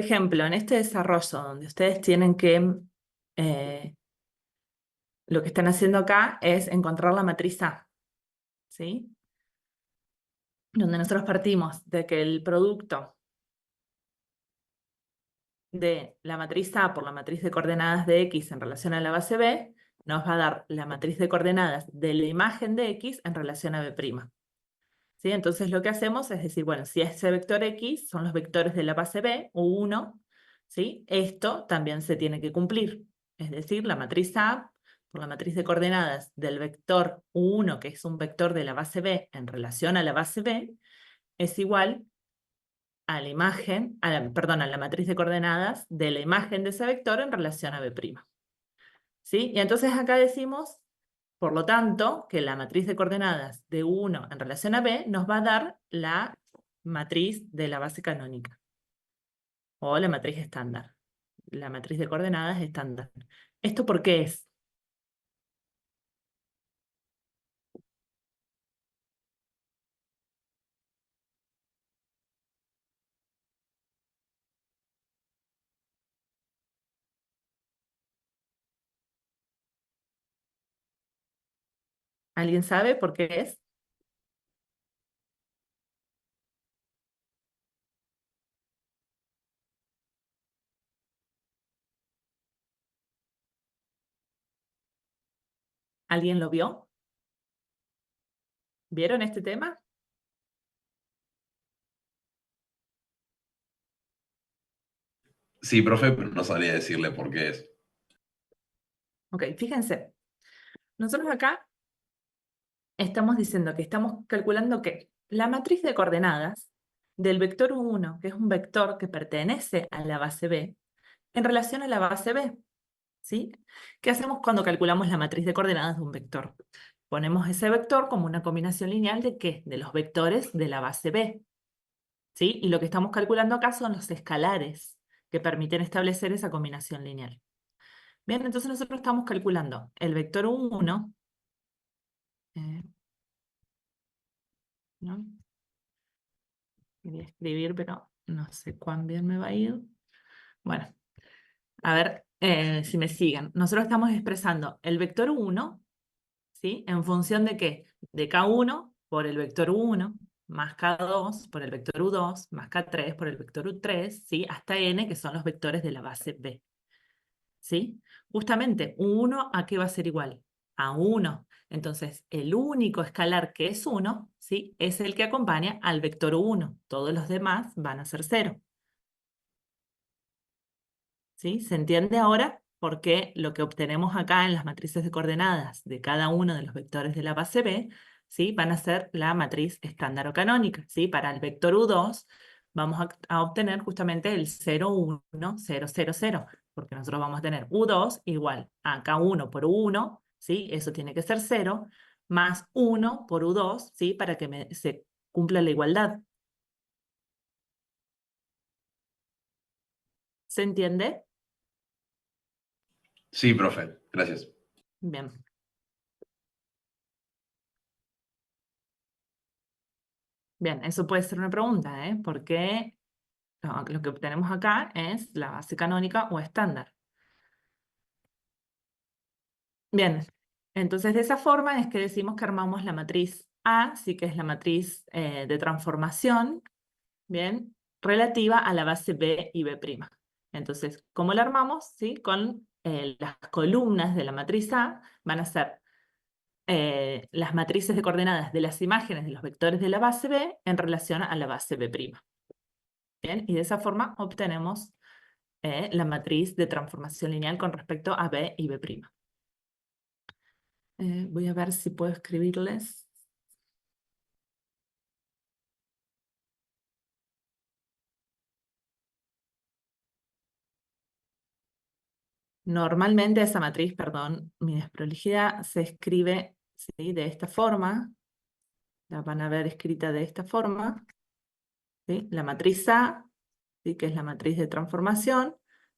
ejemplo, en este desarrollo donde ustedes tienen que, eh, lo que están haciendo acá es encontrar la matriz A, ¿sí? Donde nosotros partimos de que el producto de la matriz A por la matriz de coordenadas de X en relación a la base B, nos va a dar la matriz de coordenadas de la imagen de X en relación a B'. ¿Sí? Entonces lo que hacemos es decir, bueno, si ese vector X son los vectores de la base B, U1, ¿sí? Esto también se tiene que cumplir. Es decir, la matriz A por la matriz de coordenadas del vector U1, que es un vector de la base B en relación a la base B, es igual a la imagen, perdón, a la matriz de coordenadas de la imagen de ese vector en relación a B'. ¿Sí? Y entonces acá decimos, por lo tanto, que la matriz de coordenadas de U1 en relación a B nos va a dar la matriz de la base canónica, o la matriz estándar, la matriz de coordenadas estándar. ¿Esto por qué es? ¿Alguien sabe por qué es? ¿Alguien lo vio? ¿Vieron este tema? Sí, profe, pero no sabría decirle por qué es. Ok, fíjense. Nosotros acá estamos diciendo que estamos calculando que la matriz de coordenadas del vector U1, que es un vector que pertenece a la base B, en relación a la base B, ¿sí? ¿Qué hacemos cuando calculamos la matriz de coordenadas de un vector? Ponemos ese vector como una combinación lineal ¿de qué? De los vectores de la base B, ¿sí? Y lo que estamos calculando acá son los escalares que permiten establecer esa combinación lineal. Bien, entonces nosotros estamos calculando el vector U1, ¿no? Quería escribir, pero no sé cuán bien me va a ir. Bueno, a ver si me siguen. Nosotros estamos expresando el vector 1, ¿sí? En función de qué? De K1 por el vector 1, más K2 por el vector U2, más K3 por el vector U3, ¿sí? Hasta N, que son los vectores de la base B, ¿sí? Justamente, U1, ¿a qué va a ser igual? A 1. Entonces, el único escalar que es 1, ¿sí? Es el que acompaña al vector 1. Todos los demás van a ser 0. ¿Sí? ¿Se entiende ahora por qué lo que obtenemos acá en las matrices de coordenadas de cada uno de los vectores de la base B, ¿sí? Van a ser la matriz estándar o canónica, ¿sí? Para el vector U2 vamos a obtener justamente el 0, 1, 0, 0, 0, porque nosotros vamos a tener U2 igual a K1 por U1, ¿sí? Eso tiene que ser 0, más 1 por U2, ¿sí? Para que se cumpla la igualdad. ¿Se entiende? Sí, profe, gracias. Bien. Bien, eso puede ser una pregunta, ¿eh? Porque lo que obtenemos acá es la base canónica o estándar. Bien, entonces de esa forma es que decimos que armamos la matriz A, sí que es la matriz de transformación, bien, relativa a la base B y B'. Entonces, ¿cómo la armamos? ¿Sí? Con las columnas de la matriz A van a ser las matrices de coordenadas de las imágenes de los vectores de la base B en relación a la base B'. Bien, y de esa forma obtenemos la matriz de transformación lineal con respecto a B y B'. Voy a ver si puedo escribirles. Normalmente esa matriz, perdón, mi desprolijidad, se escribe, ¿sí? De esta forma. La van a ver escrita de esta forma, ¿sí? La matriz A, ¿sí? Que es la matriz de transformación,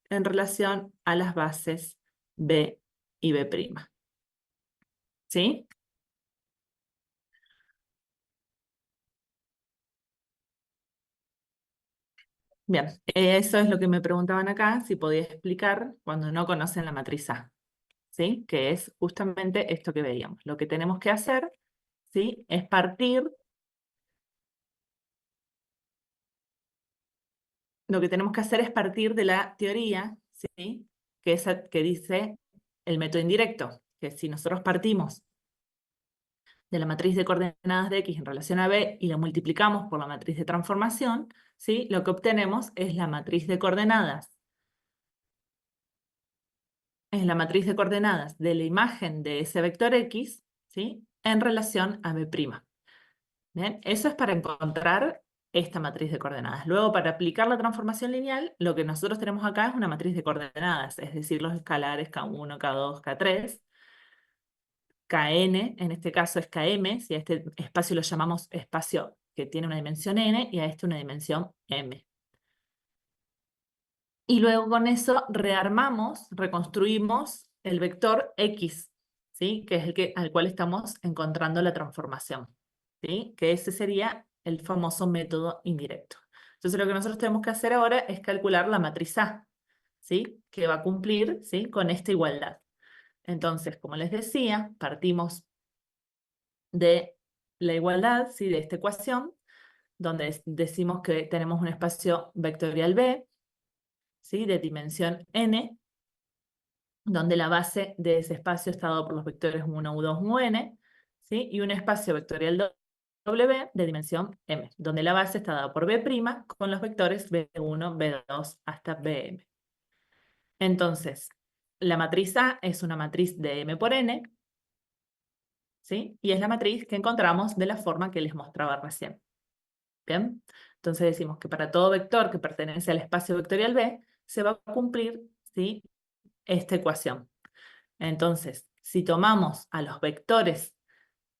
en relación a las bases B y B'. ¿Sí? Bien, eso es lo que me preguntaban acá, si podía explicar cuando no conocen la matriz A, ¿sí? Que es justamente esto que veíamos. Lo que tenemos que hacer, ¿sí? Es partir, lo que tenemos que hacer es partir de la teoría, ¿sí? Que dice el método indirecto, que si nosotros partimos de la matriz de coordenadas de X en relación a B y lo multiplicamos por la matriz de transformación, ¿sí? Lo que obtenemos es la matriz de coordenadas. Es la matriz de coordenadas de la imagen de ese vector X, ¿sí? En relación a B'. Bien, eso es para encontrar esta matriz de coordenadas. Luego, para aplicar la transformación lineal, lo que nosotros tenemos acá es una matriz de coordenadas, es decir, los escalares K1, K2, K3, Kn, en este caso es Km, si a este espacio lo llamamos espacio que tiene una dimensión n y a este una dimensión m. Y luego con eso rearmamos, reconstruimos el vector x, ¿sí? Que es al cual estamos encontrando la transformación, ¿sí? Que ese sería el famoso método indirecto. Entonces lo que nosotros tenemos que hacer ahora es calcular la matriz A, ¿sí? Que va a cumplir, ¿sí? Con esta igualdad. Entonces, como les decía, partimos de la igualdad, ¿sí? De esta ecuación, donde decimos que tenemos un espacio vectorial B, ¿sí? De dimensión n, donde la base de ese espacio está dado por los vectores 1, U2, UN, ¿sí? Y un espacio vectorial W de dimensión M, donde la base está dada por B' con los vectores B1, B2 hasta Bm. Entonces, la matriz A es una matriz de M por N, ¿sí? Y es la matriz que encontramos de la forma que les mostraba recién. ¿Bien? Entonces decimos que para todo vector que pertenece al espacio vectorial B, se va a cumplir, ¿sí? Esta ecuación. Entonces, si tomamos a los vectores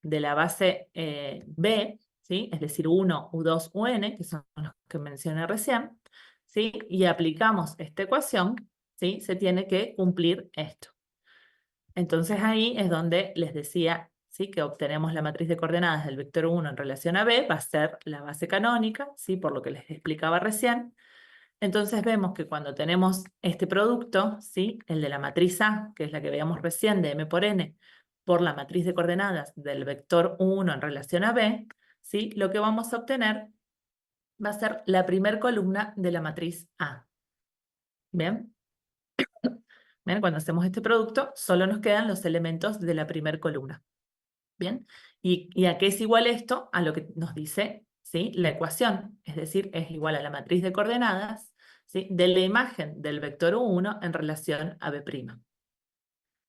de la base B, ¿sí? Es decir, 1, U2, UN, que son los que mencioné recién, ¿sí? Y aplicamos esta ecuación, ¿sí? Se tiene que cumplir esto. Entonces ahí es donde les decía, ¿sí? Que obtenemos la matriz de coordenadas del vector 1 en relación a B, va a ser la base canónica, ¿sí? Por lo que les explicaba recién. Entonces vemos que cuando tenemos este producto, ¿sí? El de la matriz A, que es la que veíamos recién de M por N, por la matriz de coordenadas del vector 1 en relación a B, ¿sí? Lo que vamos a obtener va a ser la primer columna de la matriz A. ¿Bien? ¿Bien? Cuando hacemos este producto, solo nos quedan los elementos de la primer columna. ¿Bien? ¿Y a qué es igual esto? A lo que nos dice, ¿sí? La ecuación, es decir, es igual a la matriz de coordenadas, ¿sí? De la imagen del vector U1 en relación a B'.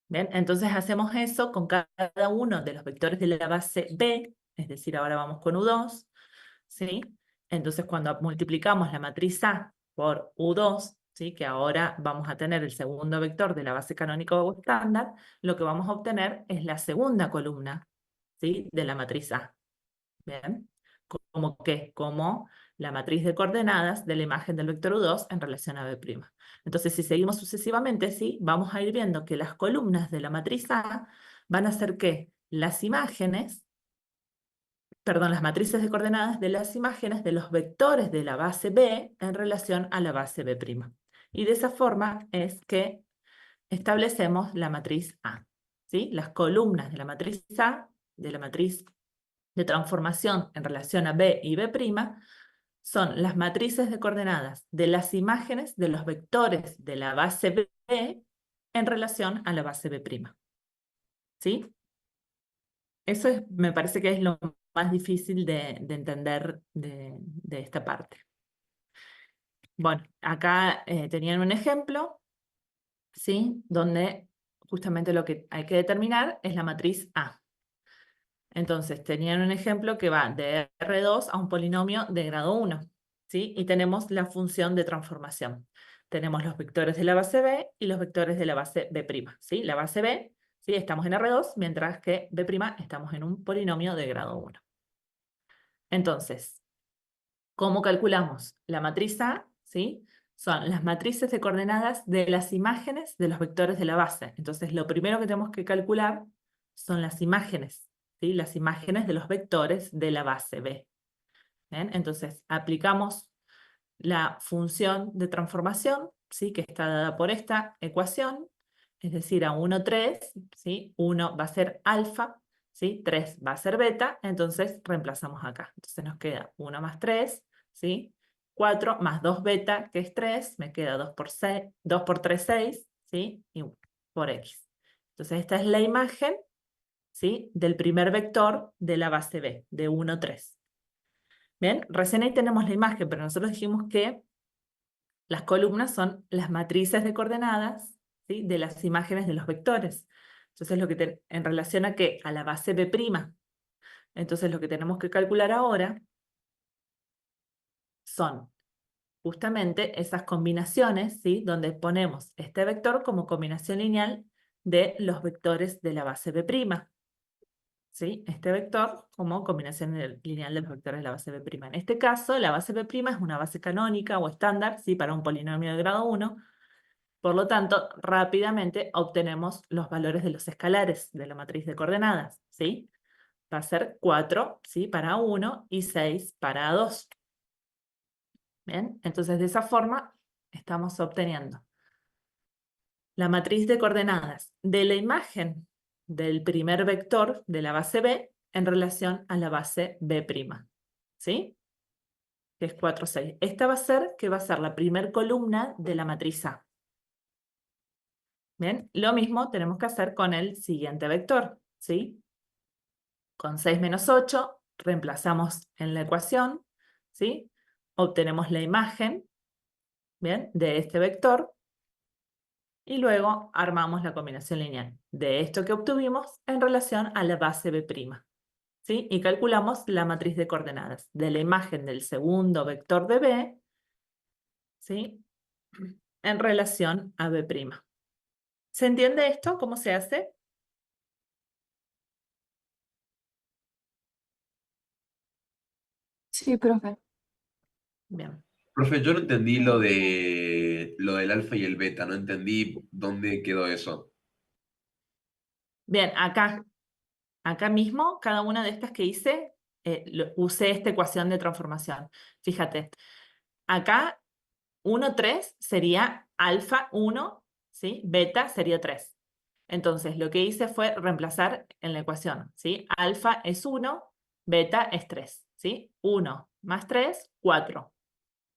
¿Bien? Entonces hacemos eso con cada uno de los vectores de la base B, es decir, ahora vamos con U2, ¿sí? Entonces cuando multiplicamos la matriz A por U2, ¿sí? Que ahora vamos a tener el segundo vector de la base canónica o estándar, lo que vamos a obtener es la segunda columna, ¿sí? De la matriz A. ¿Bien? ¿Como qué? Como la matriz de coordenadas de la imagen del vector U2 en relación a B'. Entonces, si seguimos sucesivamente, ¿sí? Vamos a ir viendo que las columnas de la matriz A van a ser ¿qué? Las imágenes, perdón, las matrices de coordenadas de las imágenes de los vectores de la base B en relación a la base B'. Y de esa forma es que establecemos la matriz A, ¿sí? Las columnas de la matriz A, de la matriz de transformación en relación a B y B', son las matrices de coordenadas de las imágenes de los vectores de la base B en relación a la base B'. ¿Sí? Eso me parece que es lo más difícil de entender de esta parte. Bueno, acá tenían un ejemplo, ¿sí? Donde justamente lo que hay que determinar es la matriz A. Entonces, tenían un ejemplo que va de R2 a un polinomio de grado 1, ¿sí? Y tenemos la función de transformación. Tenemos los vectores de la base B y los vectores de la base B', ¿sí? La base B, ¿sí? Estamos en R2, mientras que B' estamos en un polinomio de grado 1. Entonces, ¿cómo calculamos la matriz A? ¿Sí? Son las matrices de coordenadas de las imágenes de los vectores de la base. Entonces, lo primero que tenemos que calcular son las imágenes, ¿sí? Las imágenes de los vectores de la base B. ¿Bien? Entonces, aplicamos la función de transformación, ¿sí? Que está dada por esta ecuación, es decir, a 1, 3, ¿sí? 1 va a ser alfa, ¿sí? 3 va a ser beta, entonces reemplazamos acá. Entonces nos queda 1 más 3, ¿sí? 4 más 2 beta, que es 3, me queda 2 por 6, 2 por 3, 6, ¿sí? Y por x. Entonces esta es la imagen, ¿sí? Del primer vector de la base B, de 1, 3. Bien, recién ahí tenemos la imagen, pero nosotros dijimos que las columnas son las matrices de coordenadas, ¿sí? De las imágenes de los vectores. Entonces, en relación a qué? A la base B'. Entonces, lo que tenemos que calcular ahora son justamente esas combinaciones, ¿sí? Donde ponemos este vector como combinación lineal de los vectores de la base B'. ¿Sí? Este vector como combinación lineal de los vectores de la base B'. En este caso, la base B' es una base canónica o estándar, ¿sí? Para un polinomio de grado 1. Por lo tanto, rápidamente obtenemos los valores de los escalares de la matriz de coordenadas, ¿sí? Va a ser 4, ¿sí? Para 1 y 6 para 2. Bien, entonces de esa forma estamos obteniendo la matriz de coordenadas de la imagen del primer vector de la base B en relación a la base B', ¿sí? Que es 4, 6. Esta va a ser, que va a ser la primer columna de la matriz A. Bien, lo mismo tenemos que hacer con el siguiente vector, ¿sí? Con 6 menos 8, reemplazamos en la ecuación, ¿sí? Obtenemos la imagen, ¿bien? De este vector, y luego armamos la combinación lineal de esto que obtuvimos en relación a la base B', ¿sí? Y calculamos la matriz de coordenadas de la imagen del segundo vector de B, ¿sí? En relación a B'. ¿Se entiende esto? ¿Cómo se hace? Sí, profe. Bien. Profe, yo no entendí lo del alfa y el beta, no entendí dónde quedó eso. Bien, acá mismo, cada una de estas que hice, usé esta ecuación de transformación. Fíjate, acá 1, 3 sería alfa 1, ¿sí? Beta sería 3. Entonces, lo que hice fue reemplazar en la ecuación, ¿sí? Alfa es 1, beta es 3, ¿sí? 1 más 3, 4.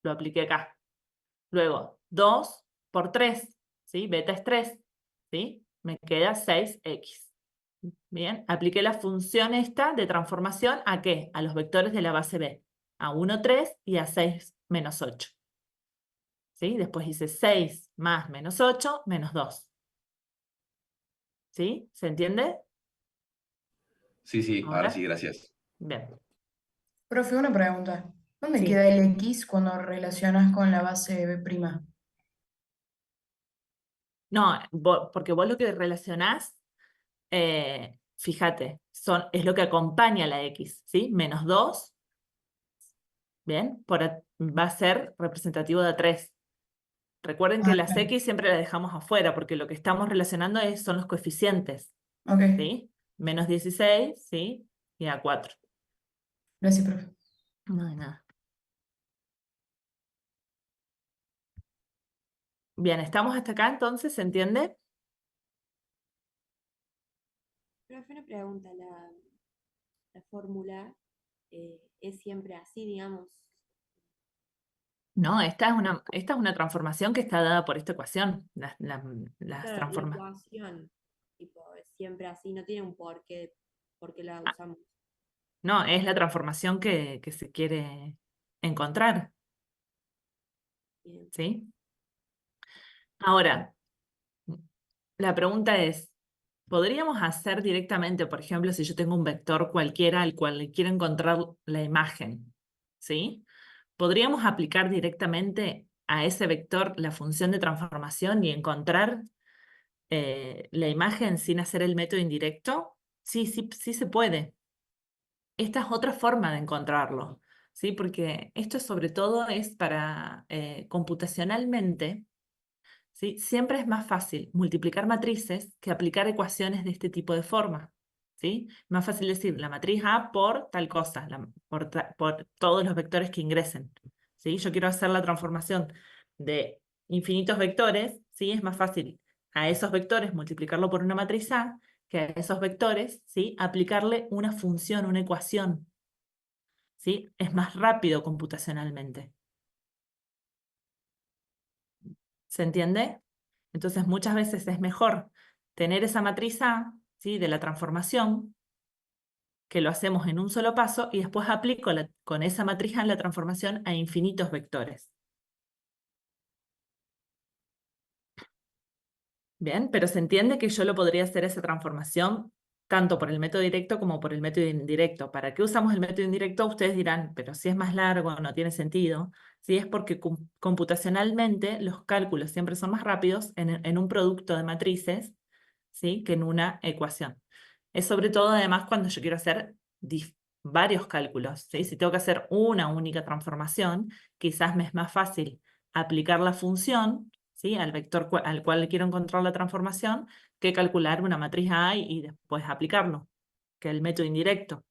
Lo apliqué acá. Luego, 2 por 3, ¿sí? Beta es 3, ¿sí? Me queda 6x. Bien, apliqué la función esta de transformación ¿a qué? A los vectores de la base B. A 1, 3 y a 6, menos 8. ¿Sí? Después hice 6 más menos 8, menos 2. ¿Sí? ¿Se entiende? Sí, sí, ahora sí, Ahora, gracias. bien. Profe, una pregunta. ¿Dónde Sí. queda el X cuando relacionas con la base B'? No, porque vos lo que relacionás, fíjate, es lo que acompaña a la X, ¿sí? Menos 2, ¿bien? Va a ser representativo de 3. Recuerden que Ah, las claro. X siempre las dejamos afuera, porque lo que estamos relacionando son los coeficientes, Ok, ¿sí? Menos 16, ¿sí? Y a 4. gracias, profe. No hay nada. Bien, ¿estamos hasta acá entonces? ¿Se entiende? Profe, una pregunta, la fórmula es siempre así, digamos. No, esta es una transformación que está dada por esta ecuación. Las Claro, la transforma. ecuación, tipo, es siempre así, no tiene un por qué la Ah, usamos. no, es la transformación que se quiere encontrar, Bien. ¿sí? Ahora, la pregunta es, ¿podríamos hacer directamente, por ejemplo, si yo tengo un vector cualquiera al cual le quiero encontrar la imagen, ¿sí? ¿Podríamos aplicar directamente a ese vector la función de transformación y encontrar la imagen sin hacer el método indirecto? Sí, sí, sí se puede. Esta es otra forma de encontrarlo, ¿sí? Porque esto sobre todo es para computacionalmente, ¿sí? Siempre es más fácil multiplicar matrices que aplicar ecuaciones de este tipo de forma, ¿sí? Más fácil decir la matriz A por tal cosa, por todos los vectores que ingresen. ¿sí? Yo quiero hacer la transformación de infinitos vectores, ¿sí? Es más fácil a esos vectores multiplicarlo por una matriz A que a esos vectores, ¿sí? Aplicarle una función, una ecuación, ¿sí? Es más rápido computacionalmente. ¿Se entiende? Entonces muchas veces es mejor tener esa matriz A, ¿sí? De la transformación, que lo hacemos en un solo paso y después aplico con esa matriz A la transformación a infinitos vectores. Bien, pero se entiende que yo lo podría hacer esa transformación tanto por el método directo como por el método indirecto. ¿Para qué usamos el método indirecto? Ustedes dirán, pero si es más largo, no tiene sentido. Sí, es porque computacionalmente los cálculos siempre son más rápidos en un producto de matrices, ¿sí? Que en una ecuación. Es sobre todo además cuando yo quiero hacer varios cálculos, ¿sí? Si tengo que hacer una única transformación, quizás me es más fácil aplicar la función, ¿sí? Al vector al cual le quiero encontrar la transformación, que calcular una matriz A y después aplicarlo, que el método indirecto.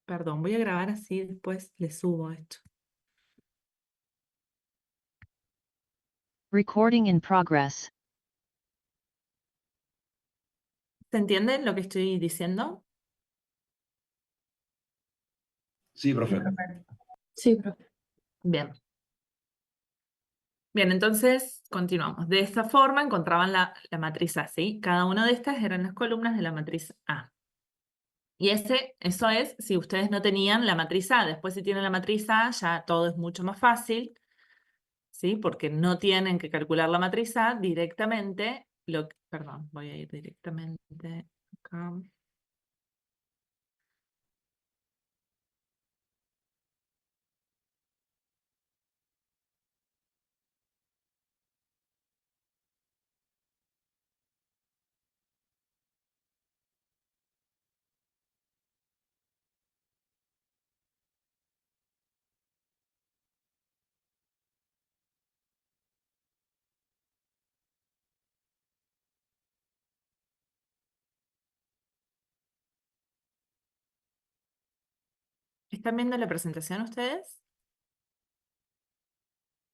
Perdón, voy a grabar así, después le subo esto. Recording in progress. ¿Se entiende lo que estoy diciendo? Sí, profe. Sí, profe. Bien. Bien, entonces continuamos. De esta forma encontraban la matriz A, ¿sí? Cada una de estas eran las columnas de la matriz A. Y eso es si ustedes no tenían la matriz A. Después si tienen la matriz A ya todo es mucho más fácil, ¿sí? Porque no tienen que calcular la matriz A directamente. Perdón, voy a ir directamente acá. ¿Están viendo la presentación ustedes?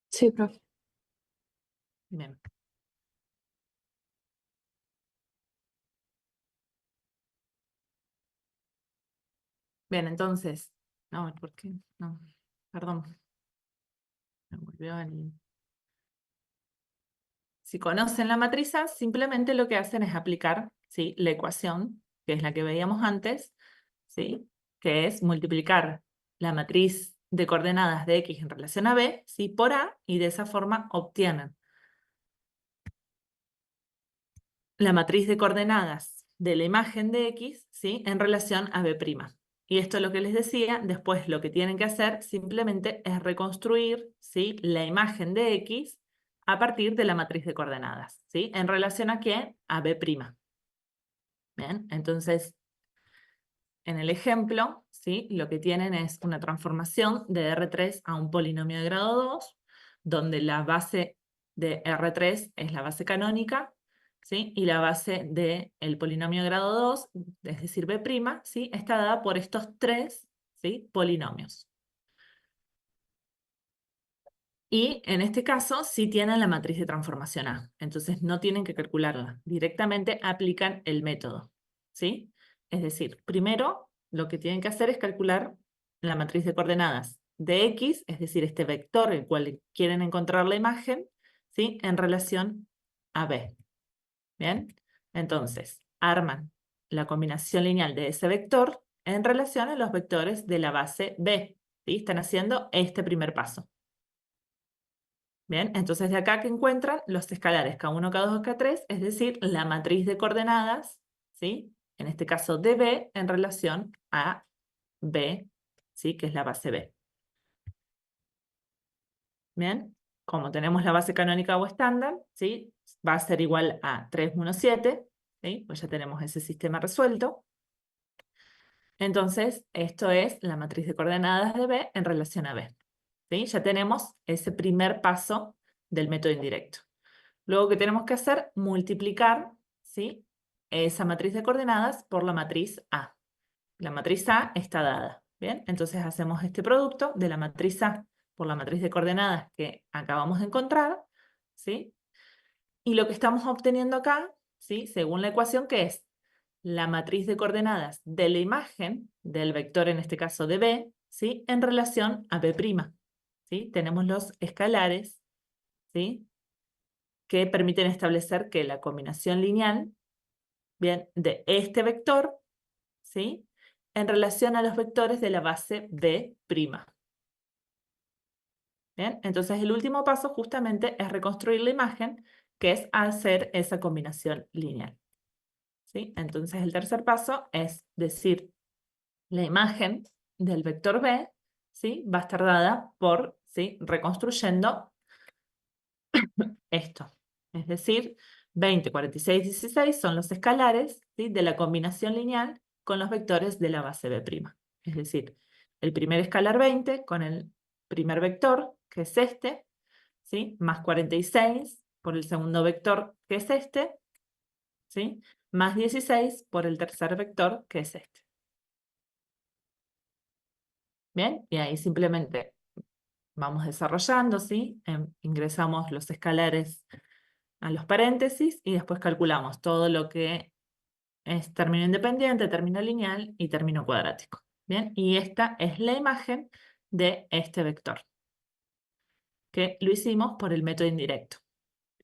Sí, profe. Bien. Bien, entonces. No, ¿por qué? No, perdón. Me volvió el... Si conocen la matriz A, simplemente lo que hacen es aplicar, ¿sí? La ecuación, que es la que veíamos antes, ¿sí? Que es multiplicar la matriz de coordenadas de X en relación a B, ¿sí? Por A, y de esa forma obtienen la matriz de coordenadas de la imagen de X, ¿sí? En relación a B'. Y esto es lo que les decía, después lo que tienen que hacer simplemente es reconstruir, ¿sí? La imagen de X a partir de la matriz de coordenadas, ¿sí? ¿En relación a qué? A B'. Bien, entonces, en el ejemplo, ¿sí? Lo que tienen es una transformación de R3 a un polinomio de grado 2, donde la base de R3 es la base canónica, ¿sí? Y la base del polinomio de grado 2, es decir, B', ¿sí? Está dada por estos tres, ¿sí? Polinomios. Y en este caso sí tienen la matriz de transformación A, entonces no tienen que calcularla, directamente aplican el método, ¿sí? Es decir, primero lo que tienen que hacer es calcular la matriz de coordenadas de X, es decir, este vector el cual quieren encontrar la imagen, ¿sí? En relación a B. ¿Bien? Entonces, arman la combinación lineal de ese vector en relación a los vectores de la base B, ¿sí? Están haciendo este primer paso. Bien, entonces de acá que encuentran los escalares K1, K2, K3, es decir, la matriz de coordenadas, ¿sí? En este caso de B en relación a B, ¿sí? Que es la base B. Bien, como tenemos la base canónica o estándar, ¿sí? Va a ser igual a 3, 1, 7, ¿sí? Pues ya tenemos ese sistema resuelto. Entonces, esto es la matriz de coordenadas de B en relación a B, ¿sí? Ya tenemos ese primer paso del método indirecto. Luego, ¿qué tenemos que hacer? Multiplicar, ¿sí? Esa matriz de coordenadas por la matriz A. La matriz A está dada, Bien, entonces hacemos este producto de la matriz A por la matriz de coordenadas que acabamos de encontrar, ¿sí? Y lo que estamos obteniendo acá, ¿sí? Según la ecuación, que es la matriz de coordenadas de la imagen del vector, en este caso de B, ¿sí? En relación a B', ¿sí? Tenemos los escalares, ¿sí? Que permiten establecer que la combinación lineal, bien, de este vector, ¿sí? En relación a los vectores de la base B'. Bien, entonces el último paso justamente es reconstruir la imagen, que es hacer esa combinación lineal, ¿sí? Entonces el tercer paso es decir, la imagen del vector B, ¿sí? Va a estar dada por, ¿sí? Reconstruyendo esto. Es decir, 20, 46, 16 son los escalares, ¿sí? De la combinación lineal con los vectores de la base B'. Es decir, el primer escalar 20 con el primer vector, que es este, ¿sí? Más 46 por el segundo vector, que es este, ¿sí? Más 16 por el tercer vector, que es este. Bien, y ahí simplemente vamos desarrollando, ¿sí? Ingresamos los escalares a los paréntesis y después calculamos todo lo que es término independiente, término lineal y término cuadrático. Bien, y esta es la imagen de este vector, que lo hicimos por el método indirecto.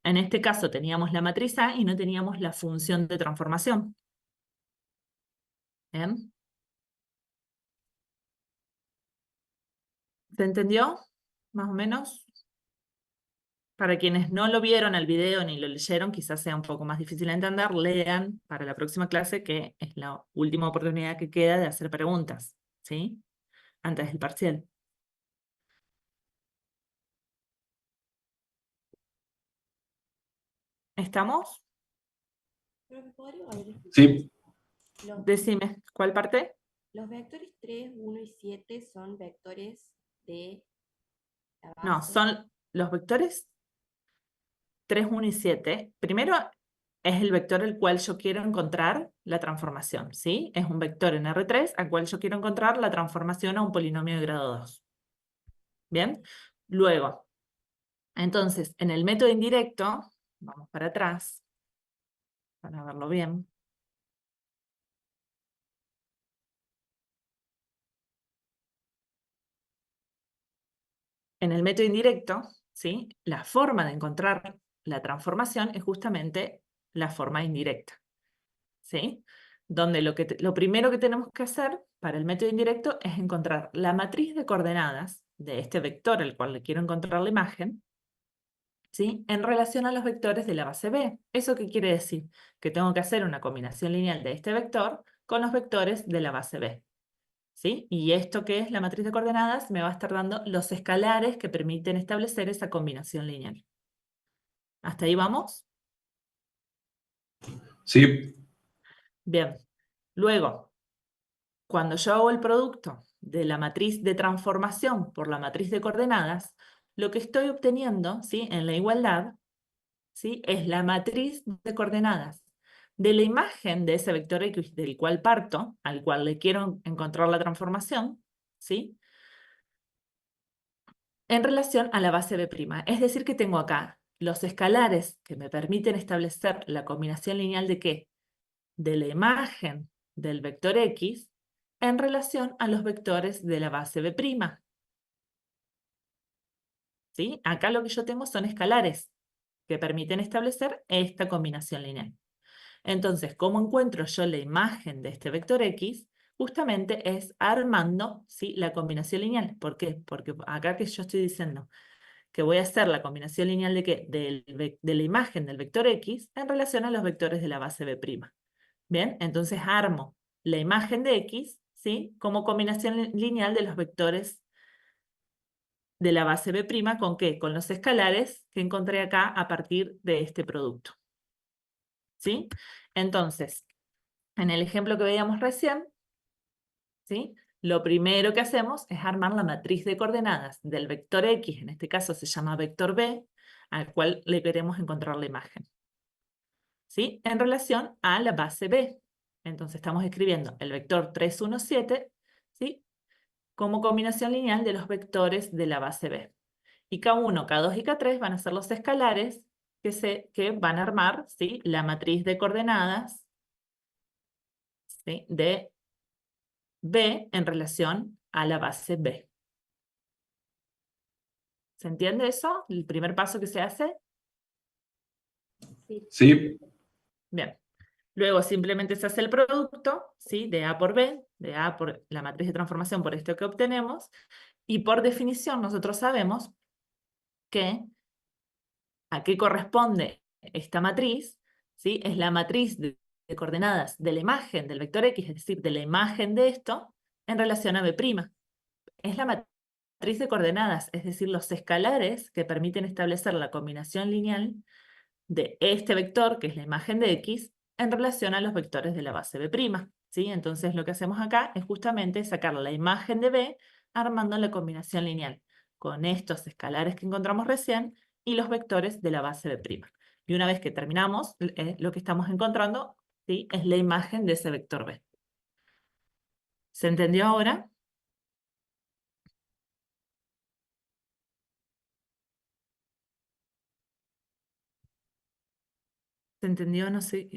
En este caso teníamos la matriz A y no teníamos la función de transformación. ¿Bien? ¿Se entendió? Más o menos. Para quienes no lo vieron el video ni lo leyeron, quizás sea un poco más difícil de entender, lean para la próxima clase, que es la última oportunidad que queda de hacer preguntas, ¿sí? Antes del parcial. ¿Estamos? Profe, ¿podría volver a explicar? Sí, Decime, ¿cuál parte? Los vectores 3, 1 y 7 son vectores de la No, base. son los vectores 3, 1 y 7. Primero es el vector el cual yo quiero encontrar la transformación, ¿sí? Es un vector en R3 al cual yo quiero encontrar la transformación a un polinomio de grado 2. ¿Bien? Luego, entonces, en el método indirecto, vamos para atrás, para verlo bien. En el método indirecto, ¿sí? La forma de encontrar la transformación es justamente la forma indirecta, ¿sí? Donde lo primero que tenemos que hacer para el método indirecto es encontrar la matriz de coordenadas de este vector al cual le quiero encontrar la imagen, ¿sí? En relación a los vectores de la base B. ¿Eso qué quiere decir? Que tengo que hacer una combinación lineal de este vector con los vectores de la base B, ¿sí? Y esto que es la matriz de coordenadas me va a estar dando los escalares que permiten establecer esa combinación lineal. ¿Hasta ahí vamos? sí, Bien. Luego, cuando yo hago el producto de la matriz de transformación por la matriz de coordenadas, lo que estoy obteniendo, ¿sí? En la igualdad, ¿sí? Es la matriz de coordenadas de la imagen de ese vector X del cual parto, al cual le quiero encontrar la transformación, ¿sí? En relación a la base B'. Es decir, que tengo acá los escalares que me permiten establecer la combinación lineal de ¿qué? De la imagen del vector X en relación a los vectores de la base B'. ¿Sí? Acá lo que yo tengo son escalares que permiten establecer esta combinación lineal. Entonces, ¿cómo encuentro yo la imagen de este vector X? Justamente es armando, ¿sí? La combinación lineal. ¿Por qué? Porque acá que yo estoy diciendo que voy a hacer la combinación lineal de ¿qué? De la imagen del vector X en relación a los vectores de la base B'. Bien, entonces armo la imagen de X, ¿sí? Como combinación lineal de los vectores de la base B' ¿con qué? Con los escalares que encontré acá a partir de este producto. ¿Sí? Entonces, en el ejemplo que veíamos recién, ¿sí? Lo primero que hacemos es armar la matriz de coordenadas del vector X, en este caso se llama vector B, al cual le queremos encontrar la imagen, ¿sí? En relación a la base B. Entonces estamos escribiendo el vector 3, 1, 7, ¿sí? como combinación lineal de los vectores de la base B. Y K1, K2 y K3 van a ser los escalares que van a armar, ¿sí?, la matriz de coordenadas, ¿sí?, de B en relación a la base B. ¿Se entiende eso? El primer paso que se hace. Sí. Sí, Bien. Luego simplemente se hace el producto, ¿sí?, de A por B, de A por la matriz de transformación por esto que obtenemos, y por definición nosotros sabemos que a qué corresponde esta matriz, ¿sí? Es la matriz de coordenadas de la imagen del vector X, es decir, de la imagen de esto, en relación a B'. Es la matriz de coordenadas, es decir, los escalares que permiten establecer la combinación lineal de este vector, que es la imagen de X, en relación a los vectores de la base B', ¿sí? Entonces lo que hacemos acá es justamente sacar la imagen de B armando la combinación lineal con estos escalares que encontramos recién y los vectores de la base B'. Y una vez que terminamos, lo que estamos encontrando, ¿sí?, es la imagen de ese vector B. ¿Se entendió ahora? ¿Se entendió? No sé,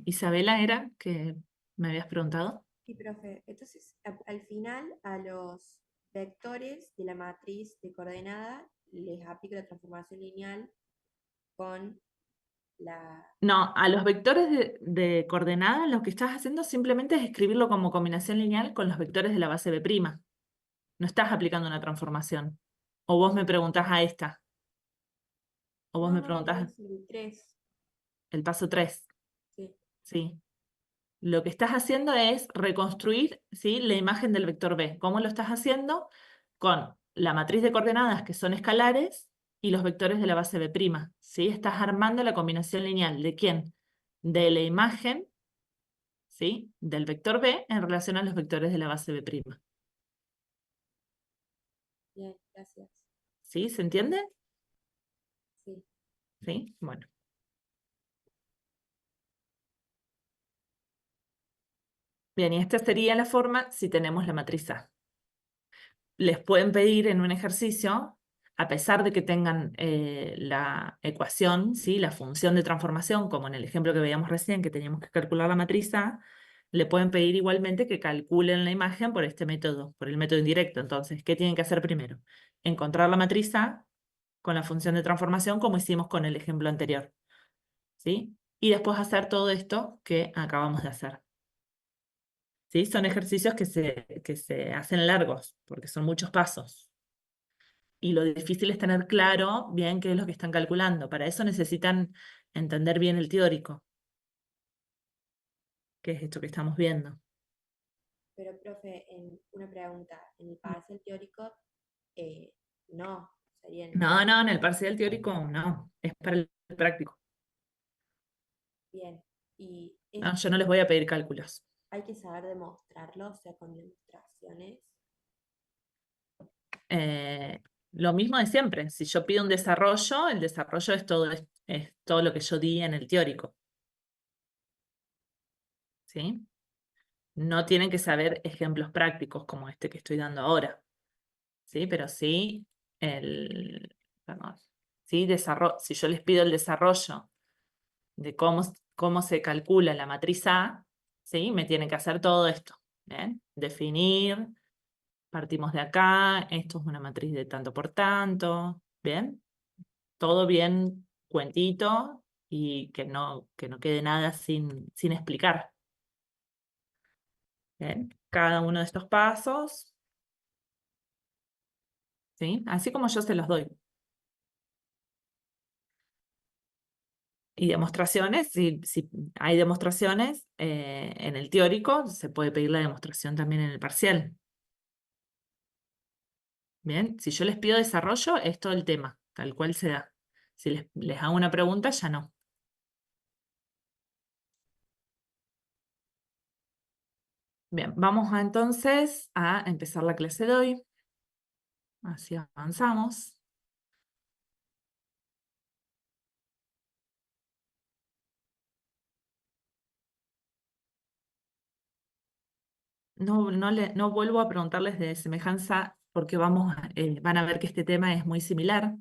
Isabela era que me habías preguntado. Sí, profe. Entonces, al final, a los vectores de la matriz de coordenada les aplico la transformación lineal con la... No, a los vectores de coordenadas lo que estás haciendo simplemente es escribirlo como combinación lineal con los vectores de la base B'. No estás aplicando una transformación. O vos me preguntás a esta. O vos me No, preguntás es el 3. el paso 3. Sí. ¿Sí? Lo que estás haciendo es reconstruir, ¿sí?, la imagen del vector B. ¿Cómo lo estás haciendo? Con la matriz de coordenadas que son escalares y los vectores de la base B'. ¿Sí? Estás armando la combinación lineal. ¿De quién? De la imagen, ¿sí?, del vector B en relación a los vectores de la base B'. Bien, gracias. ¿Sí? ¿Se entiende? Sí. ¿Sí? Bueno. Bien, y esta sería la forma si tenemos la matriz A. Les pueden pedir en un ejercicio, a pesar de que tengan la ecuación, ¿sí?, la función de transformación, como en el ejemplo que veíamos recién, que teníamos que calcular la matriz A, le pueden pedir igualmente que calculen la imagen por este método, por el método indirecto. Entonces, ¿qué tienen que hacer primero? Encontrar la matriz A con la función de transformación, como hicimos con el ejemplo anterior, ¿sí? Y después hacer todo esto que acabamos de hacer. ¿Sí? Son ejercicios que se hacen largos, porque son muchos pasos. Y lo difícil es tener claro bien qué es lo que están calculando. Para eso necesitan entender bien el teórico, que es esto que estamos viendo. Pero, profe, una pregunta. En el parcial teórico, eh, no, serían No, en el parcial teórico no, es para el práctico. bien. Y No, yo esto no les voy a pedir cálculos. hay que saber demostrarlo, o sea, con demostraciones. Eh, lo mismo de siempre. Si yo pido un desarrollo, el desarrollo es todo lo que yo di en el teórico. ¿Sí? No tienen que saber ejemplos prácticos como este que estoy dando ahora. ¿Sí? Pero sí, perdón, ¿sí? Si yo les pido el desarrollo de cómo se calcula la matriz A, ¿sí?, me tienen que hacer todo esto. ¿Bien? Definir, partimos de acá, esto es una matriz de tanto por tanto, ¿bien? Todo bien cuentito y que no quede nada sin explicar. ¿Bien? Cada uno de estos pasos, ¿sí?, así como yo se los doy. Y demostraciones, si hay demostraciones en el teórico, se puede pedir la demostración también en el parcial. Bien, si yo les pido desarrollo, es todo el tema, tal cual se da. Si les hago una pregunta, ya no. Bien, vamos entonces a empezar la clase de hoy. Así avanzamos. no vuelvo a preguntarles de semejanza porque van a ver que este tema es muy similar,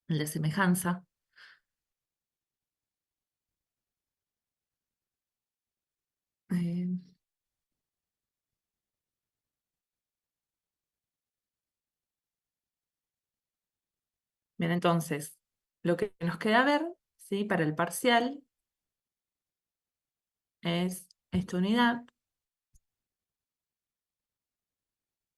el de semejanza. Eh, Bien, entonces, lo que nos queda ver, ¿sí? Para el parcial es esta unidad,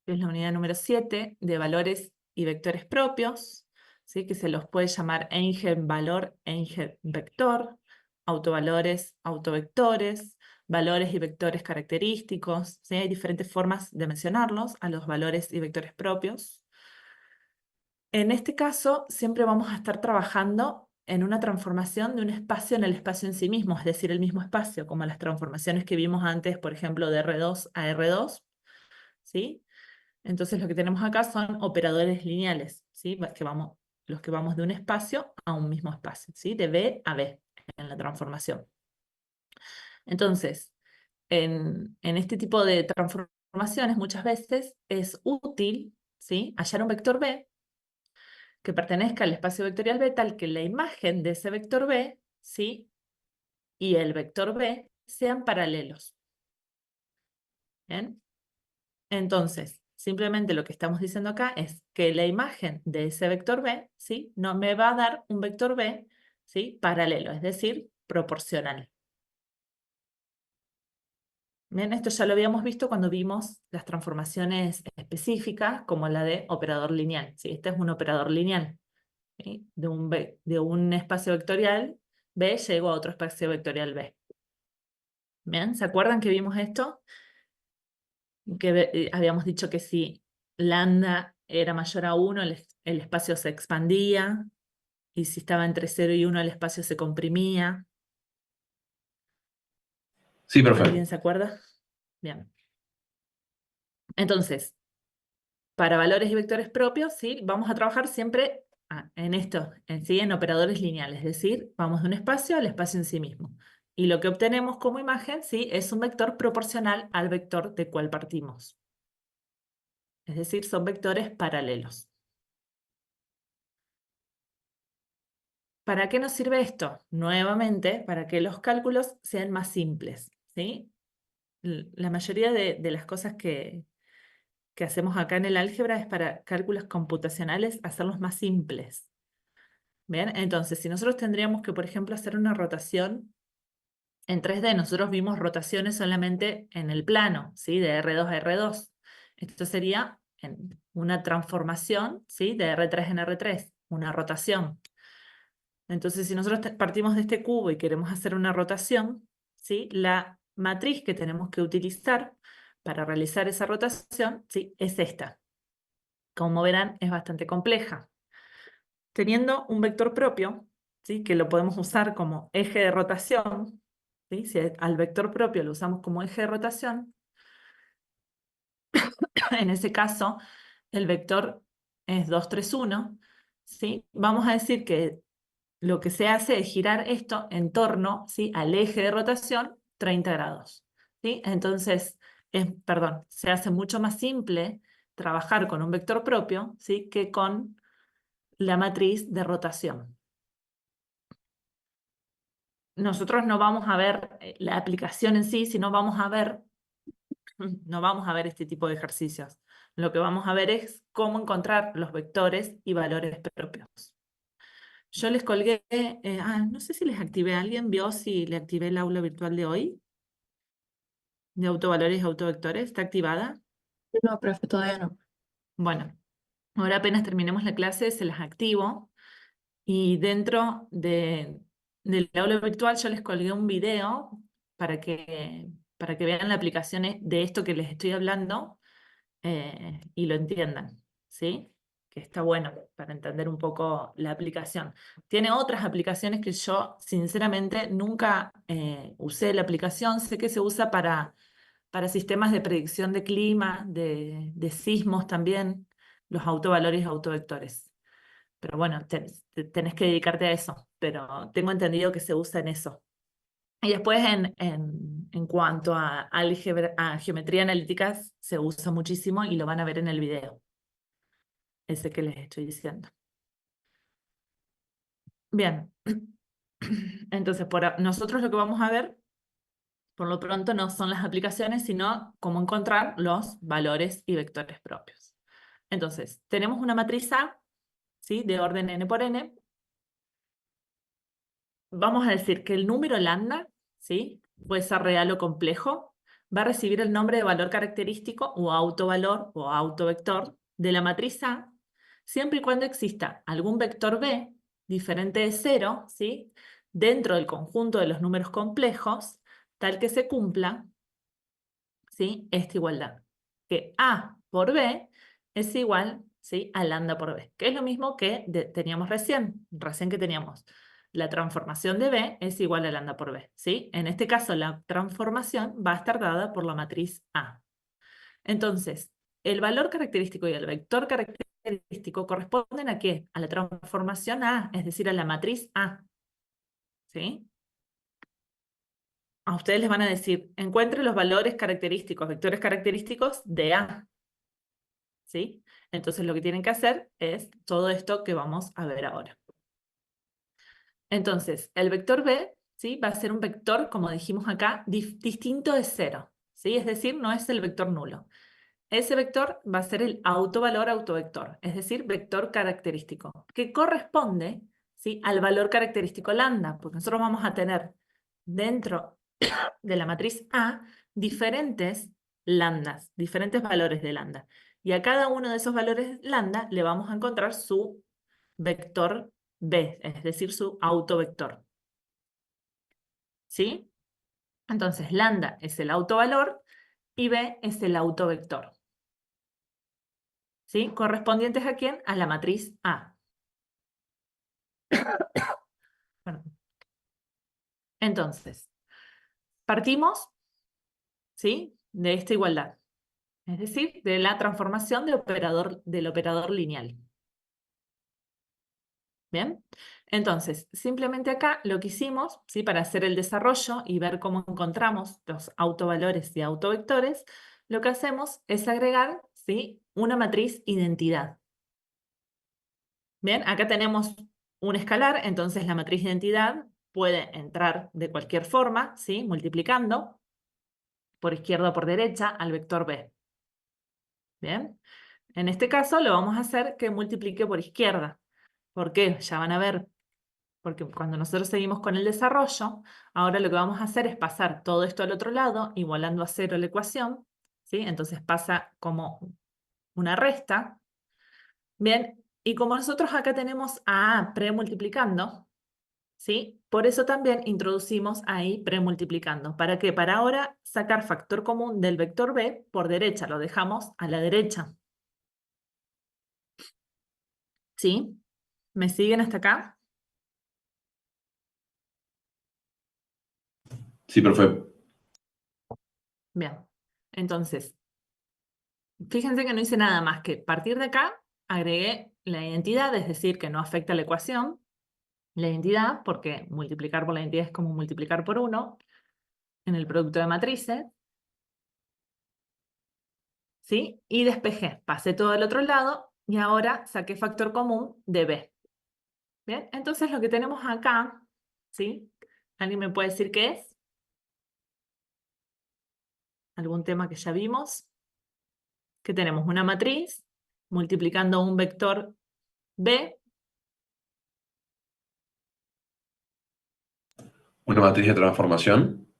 que es la unidad número 7 de valores y vectores propios, ¿sí? Que se los puede llamar eigen-valor, eigen-vector, autovalores, autovectores, valores y vectores característicos, ¿sí? Hay diferentes formas de mencionarlos a los valores y vectores propios. En este caso, siempre vamos a estar trabajando en una transformación de un espacio en el espacio en sí mismo, es decir, el mismo espacio, como las transformaciones que vimos antes, por ejemplo, de R2 a R2, ¿sí? Entonces lo que tenemos acá son operadores lineales, ¿sí? Los que vamos de un espacio a un mismo espacio, ¿sí? De B a B en la transformación. Entonces, en este tipo de transformaciones muchas veces es útil, ¿sí? Hallar un vector B que pertenezca al espacio vectorial B tal que la imagen de ese vector B, ¿sí? Y el vector B sean paralelos. ¿Bien? Entonces, simplemente lo que estamos diciendo acá es que la imagen de ese vector B, ¿sí? No me va a dar un vector B, ¿sí? Paralelo, es decir, proporcional. Bien, esto ya lo habíamos visto cuando vimos las transformaciones específicas, como la de operador lineal, ¿sí? Este es un operador lineal, ¿sí? De un espacio vectorial B llego a otro espacio vectorial B. Bien, ¿se acuerdan que vimos esto? Que habíamos dicho que si lambda era mayor a 1, el espacio se expandía, y si estaba entre 0 y 1, el espacio se comprimía. Sí, profe. ¿Alguien se acuerda? Bien. Entonces, para valores y vectores propios, ¿sí? Vamos a trabajar siempre en esto, ¿sí? En operadores lineales, es decir, vamos de un espacio al espacio en sí mismo. Y lo que obtenemos como imagen, ¿sí? Es un vector proporcional al vector de cual partimos. Es decir, son vectores paralelos. ¿Para qué nos sirve esto? Nuevamente, para que los cálculos sean más simples, ¿sí? La mayoría de las cosas que hacemos acá en el álgebra es para cálculos computacionales hacerlos más simples. ¿Bien? Entonces, si nosotros tendríamos que, por ejemplo, hacer una rotación en 3D, nosotros vimos rotaciones solamente en el plano, ¿sí? De R2 a R2. Esto sería una transformación, ¿sí? De R3 en R3, una rotación. Entonces, si nosotros partimos de este cubo y queremos hacer una rotación, ¿sí? La matriz que tenemos que utilizar para realizar esa rotación, ¿sí? Es esta. Como verán, es bastante compleja. Teniendo un vector propio, ¿sí? Que lo podemos usar como eje de rotación, ¿sí? Si al vector propio lo usamos como eje de rotación, en ese caso el vector es 2, 3, 1, ¿sí? Vamos a decir que lo que se hace es girar esto en torno, ¿sí? Al eje de rotación 30 grados, ¿sí? Entonces, perdón, se hace mucho más simple trabajar con un vector propio, ¿sí? Que con la matriz de rotación. Nosotros no vamos a ver la aplicación en sí, sino no vamos a ver este tipo de ejercicios. Lo que vamos a ver es cómo encontrar los vectores y valores propios. Yo les colgué, no sé si les activé, ¿alguien vio si le activé el aula virtual de hoy? De autovalores y autovectores, ¿está activada? No, profe, todavía no. Bueno, ahora apenas terminemos la clase se las activo y dentro del aula virtual yo les colgué un video para que vean la aplicación de esto que les estoy hablando y lo entiendan, ¿sí? Que está bueno para entender un poco la aplicación. Tiene otras aplicaciones que yo sinceramente nunca usé la aplicación, sé que se usa para sistemas de predicción de clima, de sismos también, los autovalores y autovectores. Pero bueno, tenés que dedicarte a eso, pero tengo entendido que se usa en eso. Y después en cuanto a a geometría analítica se usa muchísimo y lo van a ver en el video, ese que les estoy diciendo. Bien, entonces nosotros lo que vamos a ver, por lo pronto, no son las aplicaciones, sino cómo encontrar los valores y vectores propios. Entonces, tenemos una matriz A, ¿sí? De orden n por n. Vamos a decir que el número lambda, ¿sí? Puede ser real o complejo, va a recibir el nombre de valor característico o autovalor o autovector de la matriz A, siempre y cuando exista algún vector B diferente de 0, ¿sí? Dentro del conjunto de los números complejos, tal que se cumpla, ¿sí? Esta igualdad, que A por B es igual, ¿sí? A lambda por B, que es lo mismo que teníamos recién que teníamos la transformación de B es igual a lambda por B, ¿sí? En este caso la transformación va a estar dada por la matriz A. Entonces, el valor característico y el vector característico corresponden ¿a qué? A la transformación A, es decir, a la matriz A, ¿sí? A ustedes les van a decir, encuentre los valores característicos, vectores característicos de A, ¿sí? Entonces lo que tienen que hacer es todo esto que vamos a ver ahora. Entonces, el vector B, ¿sí? Va a ser un vector, como dijimos acá, distinto de 0, ¿sí? Es decir, no es el vector nulo. Ese vector va a ser el autovalor autovector, es decir, vector característico, que corresponde, ¿sí? Al valor característico lambda, porque nosotros vamos a tener dentro de la matriz A diferentes lambdas, diferentes valores de lambda. Y a cada uno de esos valores lambda le vamos a encontrar su vector B, es decir, su autovector. ¿Sí? Entonces, lambda es el autovalor y B es el autovector. ¿Sí? ¿Correspondientes a quién? A la matriz A. Perdón. Entonces, partimos, ¿sí? De esta igualdad, es decir, de la transformación del operador lineal. ¿Bien? Entonces, simplemente acá lo que hicimos, ¿sí? Para hacer el desarrollo y ver cómo encontramos los autovalores y autovectores, lo que hacemos es agregar, ¿sí? Una matriz identidad. Bien, acá tenemos un escalar, entonces la matriz identidad puede entrar de cualquier forma, ¿sí? Multiplicando por izquierda o por derecha al vector B. Bien, en este caso lo vamos a hacer que multiplique por izquierda. ¿Por qué? Ya van a ver. Porque cuando nosotros seguimos con el desarrollo, ahora lo que vamos a hacer es pasar todo esto al otro lado, igualando a 0 la ecuación, ¿sí? Entonces pasa como una resta. Bien, y como nosotros acá tenemos a A premultiplicando, ¿sí? Por eso también introducimos ahí premultiplicando. ¿Para qué? Para ahora sacar factor común del vector B por derecha, lo dejamos a la derecha. ¿Sí? ¿Me siguen hasta acá? Sí, profe. Bien, entonces, fíjense que no hice nada más que partir de acá, agregué la identidad, es decir, que no afecta a la ecuación, la identidad, porque multiplicar por la identidad es como multiplicar por 1 en el producto de matrices, ¿sí? Y despejé, pasé todo al otro lado y ahora saqué factor común de B. Bien, entonces lo que tenemos acá, ¿sí? ¿Alguien me puede decir qué es? ¿Algún tema que ya vimos? Que tenemos una matriz multiplicando un vector B. Una matriz de transformación.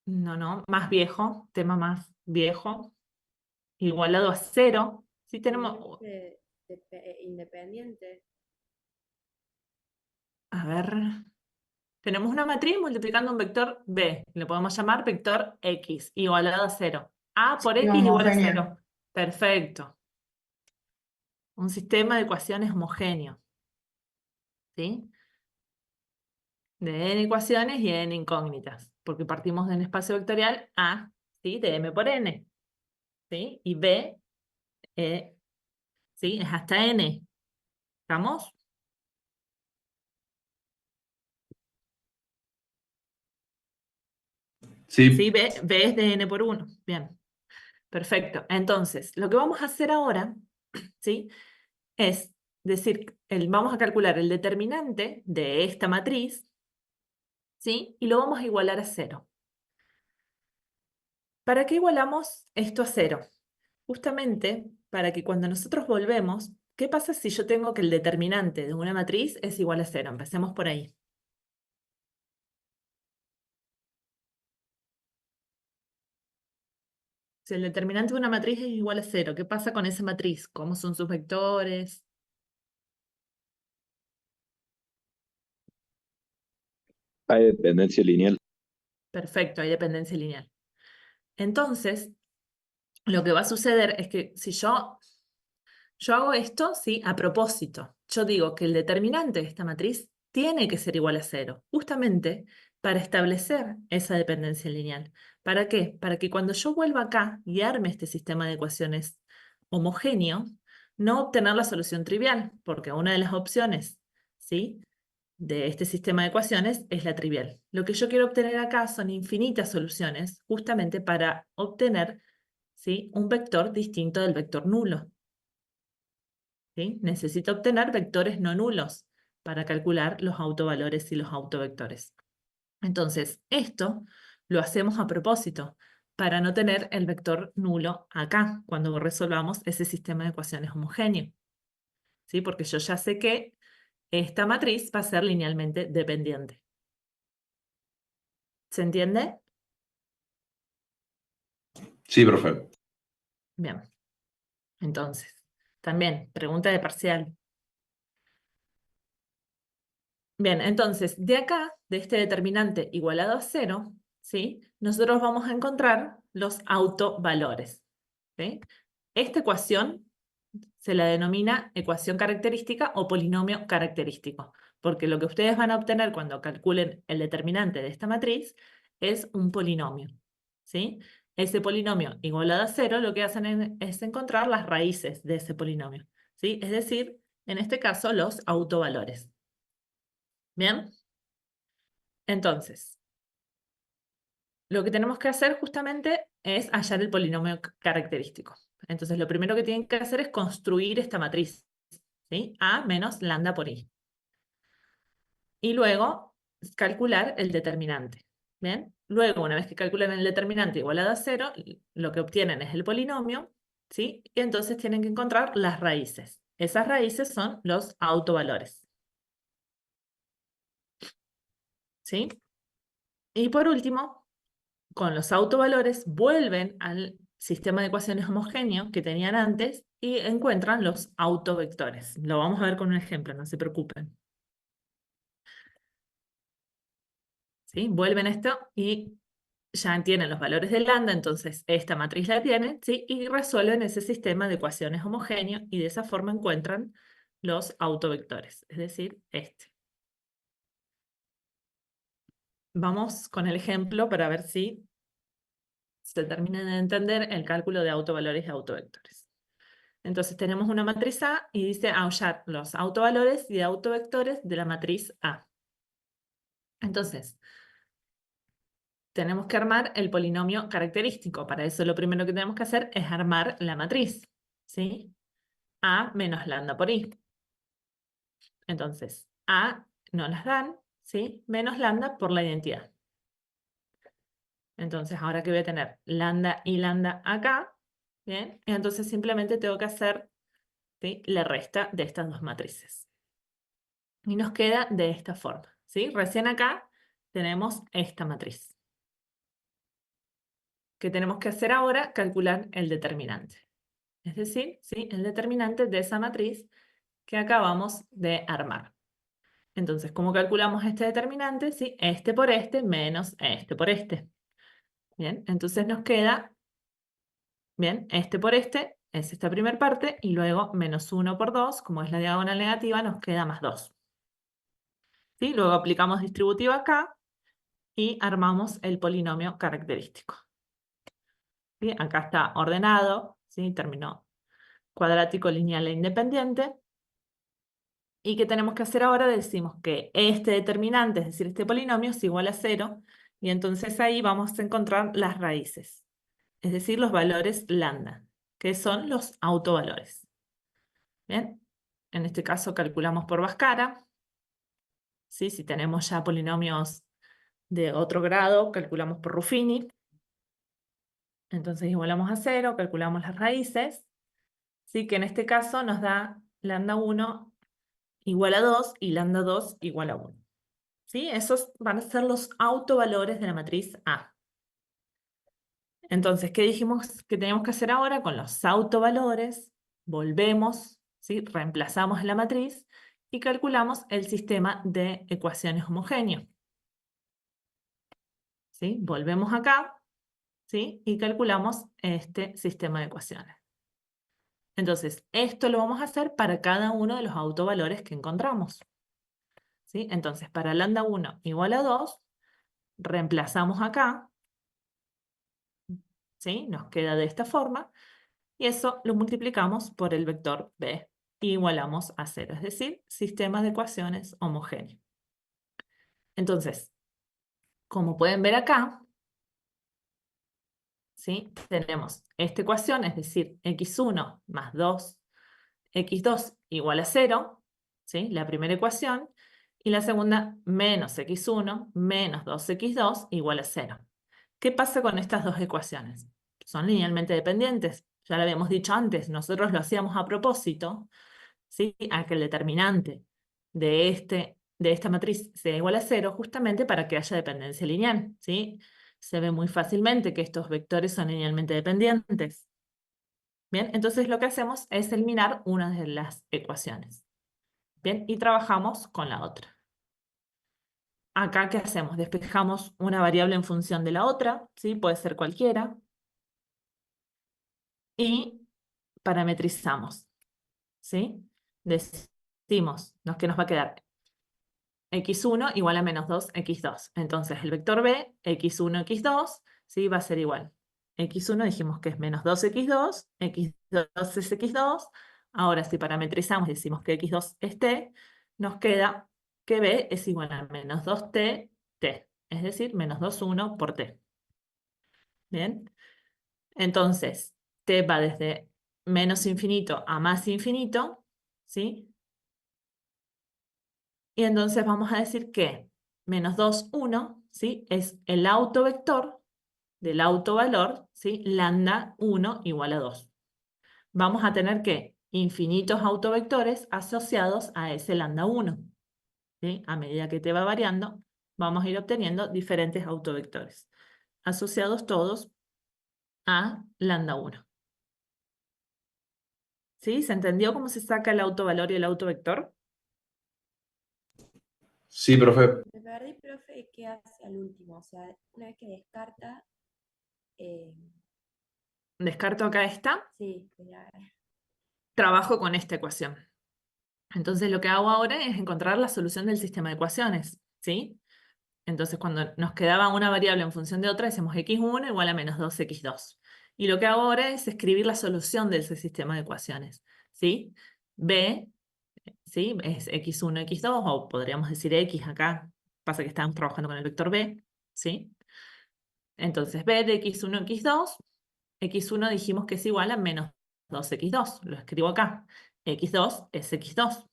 No, más viejo, tema más viejo, igualado a 0. Sí tenemos, Independiente. a ver, tenemos una matriz multiplicando un vector B, le podemos llamar vector X, igualado a 0. A por Sí, X igual a homogéneo. 0. Perfecto. Un sistema de ecuaciones homogéneo, ¿sí? De n ecuaciones y n incógnitas, porque partimos de un espacio vectorial A, ¿sí? De m por n, ¿sí? Y B, ¿sí? Es hasta n. ¿Estamos? Sí, ¿Sí? B es de n por 1. Bien, perfecto. Entonces, lo que vamos a hacer ahora, ¿sí? Es decir, vamos a calcular el determinante de esta matriz, ¿sí? Y lo vamos a igualar a 0. ¿Para qué igualamos esto a 0? Justamente para que cuando nosotros volvemos, ¿qué pasa si yo tengo que el determinante de una matriz es igual a 0? Empecemos por ahí. Si el determinante de una matriz es igual a 0, ¿qué pasa con esa matriz? ¿Cómo son sus vectores? Hay dependencia lineal. Perfecto, hay dependencia lineal. Entonces, lo que va a suceder es que si yo hago esto, ¿sí? A propósito. Yo digo que el determinante de esta matriz tiene que ser igual a 0, justamente para establecer esa dependencia lineal. ¿Para qué? Para que cuando yo vuelva acá y arme este sistema de ecuaciones homogéneo, no obtener la solución trivial, porque una de las opciones, ¿sí? de este sistema de ecuaciones es la trivial. Lo que yo quiero obtener acá son infinitas soluciones, justamente para obtener, ¿sí? un vector distinto del vector nulo. ¿Sí? Necesito obtener vectores no nulos para calcular los autovalores y los autovectores. Entonces, esto lo hacemos a propósito, para no tener el vector nulo acá, cuando resolvamos ese sistema de ecuaciones homogéneo. ¿Sí? Porque yo ya sé que esta matriz va a ser linealmente dependiente. ¿Se entiende? sí, profe. Bien. Entonces, también, pregunta de parcial. Bien, entonces, de acá, de este determinante igualado a 0, ¿sí? Nosotros vamos a encontrar los autovalores. ¿Sí? Esta ecuación se la denomina ecuación característica o polinomio característico, porque lo que ustedes van a obtener cuando calculen el determinante de esta matriz es un polinomio. ¿Sí? Ese polinomio igualado a 0 lo que hacen es encontrar las raíces de ese polinomio. ¿Sí? Es decir, en este caso, los autovalores. ¿Bien? Entonces, lo que tenemos que hacer justamente es hallar el polinomio característico. Entonces, lo primero que tienen que hacer es construir esta matriz, ¿sí? A menos lambda por I. Y luego, calcular el determinante. ¿Bien? Luego, una vez que calculen el determinante igualado a 0, lo que obtienen es el polinomio, ¿sí? Y entonces tienen que encontrar las raíces. Esas raíces son los autovalores. ¿Sí? Y por último, con los autovalores vuelven al sistema de ecuaciones homogéneo que tenían antes y encuentran los autovectores. Lo vamos a ver con un ejemplo, no se preocupen. ¿Sí? Vuelven esto y ya tienen los valores de lambda, entonces esta matriz la tienen, ¿sí? Y resuelven ese sistema de ecuaciones homogéneo y de esa forma encuentran los autovectores, es decir, este. Vamos con el ejemplo para ver si se termina de entender el cálculo de autovalores y autovectores. Entonces tenemos una matriz A y dice hallar los autovalores y autovectores de la matriz A. Entonces, tenemos que armar el polinomio característico. Para eso lo primero que tenemos que hacer es armar la matriz, ¿sí? A menos lambda por I. Entonces, A no las dan, ¿sí? Menos lambda por la identidad. Entonces, ahora que voy a tener lambda y lambda acá, ¿bien? Y entonces simplemente tengo que hacer, ¿sí? la resta de estas dos matrices. Y nos queda de esta forma, ¿sí? Recién acá tenemos esta matriz. ¿Qué tenemos que hacer ahora? Calcular el determinante. Es decir, ¿sí? el determinante de esa matriz que acabamos de armar. Entonces, ¿cómo calculamos este determinante? ¿Sí? Este por este menos este por este. Bien, entonces nos queda, bien, este por este es esta primera parte, y luego menos 1 por 2, como es la diagonal negativa, nos queda más 2. ¿Sí? Luego aplicamos distributiva acá y armamos el polinomio característico. ¿Sí? Acá está ordenado, ¿sí? Término cuadrático, lineal e independiente. ¿Y qué tenemos que hacer ahora? Decimos que este determinante, es decir, este polinomio, es igual a 0, Y entonces ahí vamos a encontrar las raíces, es decir, los valores lambda, que son los autovalores. Bien, en este caso calculamos por Bhaskara. ¿Sí? Si tenemos ya polinomios de otro grado, calculamos por Ruffini. Entonces igualamos a 0, calculamos las raíces. ¿Sí? Que en este caso nos da lambda 1 igual a 2 y lambda 2 igual a 1. ¿Sí? Esos van a ser los autovalores de la matriz A. Entonces, ¿qué dijimos que teníamos que hacer ahora? Con los autovalores, volvemos, ¿sí? Reemplazamos la matriz y calculamos el sistema de ecuaciones homogéneo. ¿Sí? Volvemos acá, ¿sí? Y calculamos este sistema de ecuaciones. Entonces, esto lo vamos a hacer para cada uno de los autovalores que encontramos. ¿Sí? Entonces, para lambda 1 igual a 2, reemplazamos acá, ¿sí? Nos queda de esta forma, y eso lo multiplicamos por el vector b, y igualamos a 0, es decir, sistema de ecuaciones homogéneo. Entonces, como pueden ver acá, ¿sí? Tenemos esta ecuación, es decir, x1 más 2, x2 igual a 0, ¿sí? La primera ecuación, y la segunda, menos x1 menos 2x2 igual a 0. ¿Qué pasa con estas dos ecuaciones? Son linealmente dependientes. Ya lo habíamos dicho antes, nosotros lo hacíamos a propósito, ¿sí? A que el determinante de esta matriz sea igual a 0, justamente para que haya dependencia lineal, ¿sí? Se ve muy fácilmente que estos vectores son linealmente dependientes. Bien, entonces lo que hacemos es eliminar una de las ecuaciones. Bien, y trabajamos con la otra. Acá, ¿qué hacemos? Despejamos una variable en función de la otra, ¿sí? Puede ser cualquiera. Y parametrizamos, ¿sí? Decimos que nos va a quedar x1 igual a menos 2x2. Entonces el vector b, x1, x2, ¿sí? Va a ser igual. x1 dijimos que es menos 2x2, x2 es x2. Ahora si parametrizamos y decimos que x2 es t, nos queda que b es igual a menos 2t, t. Es decir, menos 2, 1 por t. ¿Bien? Entonces, t va desde menos infinito a más infinito, ¿sí? Y entonces vamos a decir que menos 2, 1, ¿sí? Es el autovector del autovalor, ¿sí? Lambda 1 igual a 2. Vamos a tener que infinitos autovectores asociados a ese lambda 1, ¿sí? A medida que te va variando, vamos a ir obteniendo diferentes autovectores, asociados todos a lambda 1. ¿Sí? ¿Se entendió cómo se saca el autovalor y el autovector? Sí, profe. Me perdí, profe, ¿qué hace al último? O sea, una vez que descarta, Descarto acá esta, sí, trabajo con esta ecuación. Entonces lo que hago ahora es encontrar la solución del sistema de ecuaciones, ¿sí? Entonces cuando nos quedaba una variable en función de otra, decimos x1 igual a menos 2x2. Y lo que hago ahora es escribir la solución de ese sistema de ecuaciones, ¿sí? B, ¿sí? Es x1, x2, o podríamos decir x acá. Pasa que estamos trabajando con el vector b, ¿sí? Entonces b de x1, x2, x1 dijimos que es igual a menos 2x2. Lo escribo acá. x2 es x2.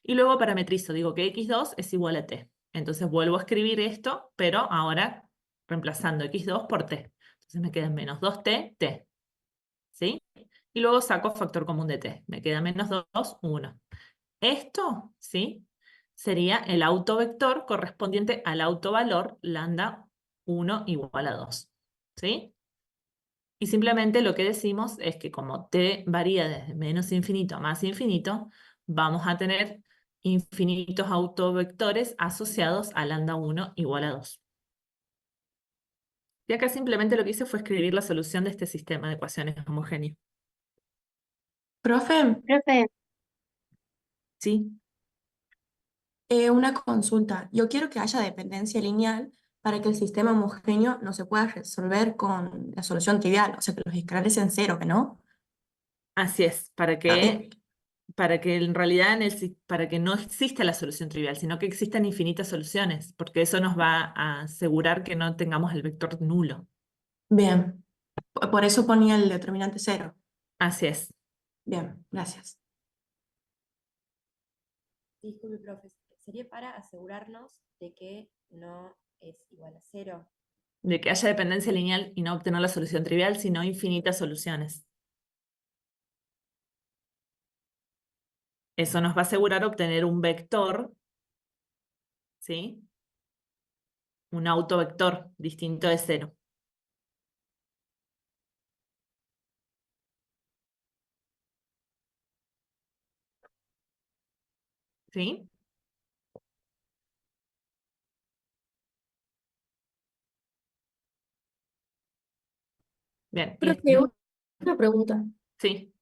Y luego parametrizo, digo que x2 es igual a t. Entonces vuelvo a escribir esto, pero ahora reemplazando x2 por t. Entonces me queda menos 2t, t. ¿Sí? Y luego saco factor común de t. Me queda menos 2, 1. Esto, ¿sí? Sería el autovector correspondiente al autovalor lambda 1 igual a 2. ¿Sí? Y simplemente lo que decimos es que como t varía desde menos infinito a más infinito, vamos a tener infinitos autovectores asociados a lambda 1 igual a 2. Y acá simplemente lo que hice fue escribir la solución de este sistema de ecuaciones homogéneo. Profe, ¿Sí? una consulta. Yo quiero que haya dependencia lineal para que el sistema homogéneo no se pueda resolver con la solución trivial, o sea, que los escalares sean cero, ¿que no? Así es, para Ah, que para que en realidad para que no exista la solución trivial, sino que existan infinitas soluciones, porque eso nos va a asegurar que no tengamos el vector nulo. Bien. Por eso ponía el determinante 0. Así es. Bien, gracias. Disculpe, profe, sería para asegurarnos de que no es igual a 0. De que haya dependencia lineal y no obtener la solución trivial, sino infinitas soluciones. Eso nos va a asegurar obtener un vector, ¿sí? Un autovector distinto de 0. ¿Sí? Bien. Profe, una pregunta. Sí,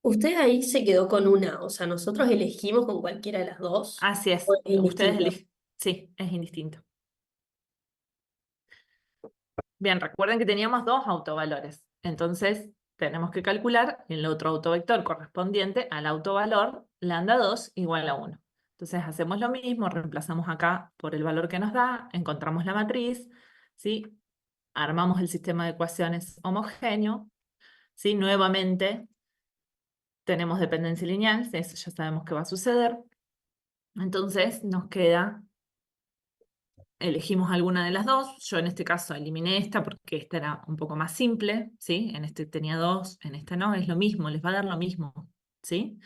¿Usted ahí se quedó con una? O sea, ¿nosotros elegimos con cualquiera de las dos? así es. ¿O es Ustedes indistinto? eligen. Sí, es indistinto. Bien, recuerden que teníamos dos autovalores. Entonces, tenemos que calcular el otro autovector correspondiente al autovalor lambda 2 igual a 1. Entonces, hacemos lo mismo, reemplazamos acá por el valor que nos da, encontramos la matriz, ¿sí? Armamos el sistema de ecuaciones homogéneo, ¿sí? Nuevamente, tenemos dependencia lineal, eso ya sabemos que va a suceder. Entonces, nos queda, elegimos alguna de las dos. Yo en este caso eliminé esta porque esta era un poco más simple, ¿sí? En este tenía 2, en esta no, es lo mismo, les va a dar lo mismo, ¿sí?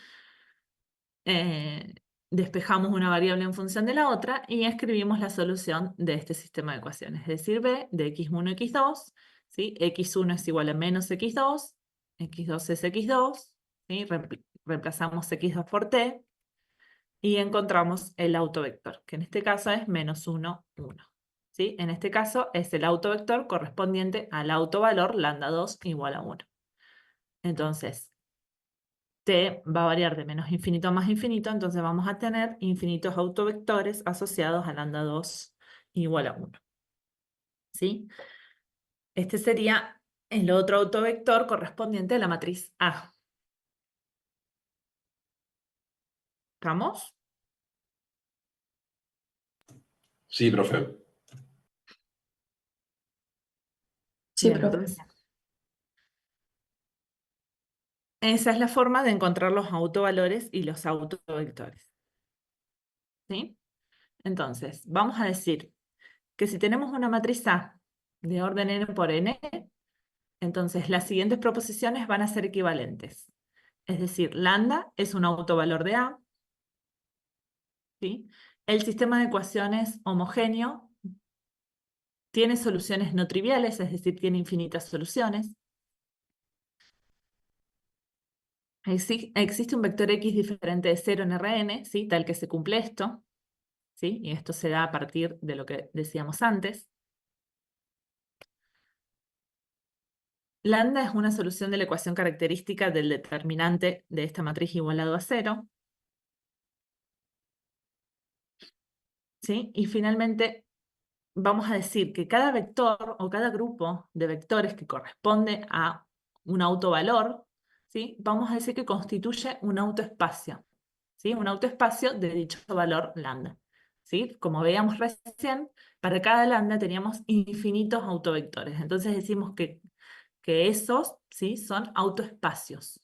Despejamos una variable en función de la otra y escribimos la solución de este sistema de ecuaciones, es decir, b de x1, x2, ¿sí? x1 es igual a menos x2, x2 es x2, ¿sí? Reemplazamos x2 por t y encontramos el autovector, que en este caso es menos 1, 1. ¿Sí? En este caso es el autovector correspondiente al autovalor lambda 2 igual a 1. Entonces, t va a variar de menos infinito a más infinito, entonces vamos a tener infinitos autovectores asociados a lambda 2 igual a 1. ¿Sí? Este sería el otro autovector correspondiente a la matriz A. ¿Estamos? Sí, profe. Sí, Bien, profe. entonces, esa es la forma de encontrar los autovalores y los autovectores. ¿Sí? Entonces, vamos a decir que si tenemos una matriz A de orden n por n, entonces las siguientes proposiciones van a ser equivalentes. Es decir, lambda es un autovalor de A, ¿sí? El sistema de ecuaciones homogéneo tiene soluciones no triviales, es decir, tiene infinitas soluciones. Existe un vector x diferente de 0 en Rn, ¿sí? Tal que se cumple esto, ¿sí? Y esto se da a partir de lo que decíamos antes. Lambda es una solución de la ecuación característica del determinante de esta matriz igualado a 0. ¿Sí? Y finalmente vamos a decir que cada vector o cada grupo de vectores que corresponde a un autovalor, ¿sí? Vamos a decir que constituye un autoespacio, ¿sí? Un autoespacio de dicho valor lambda. ¿Sí? Como veíamos recién, para cada lambda teníamos infinitos autovectores. Entonces decimos que esos, ¿sí? Son autoespacios.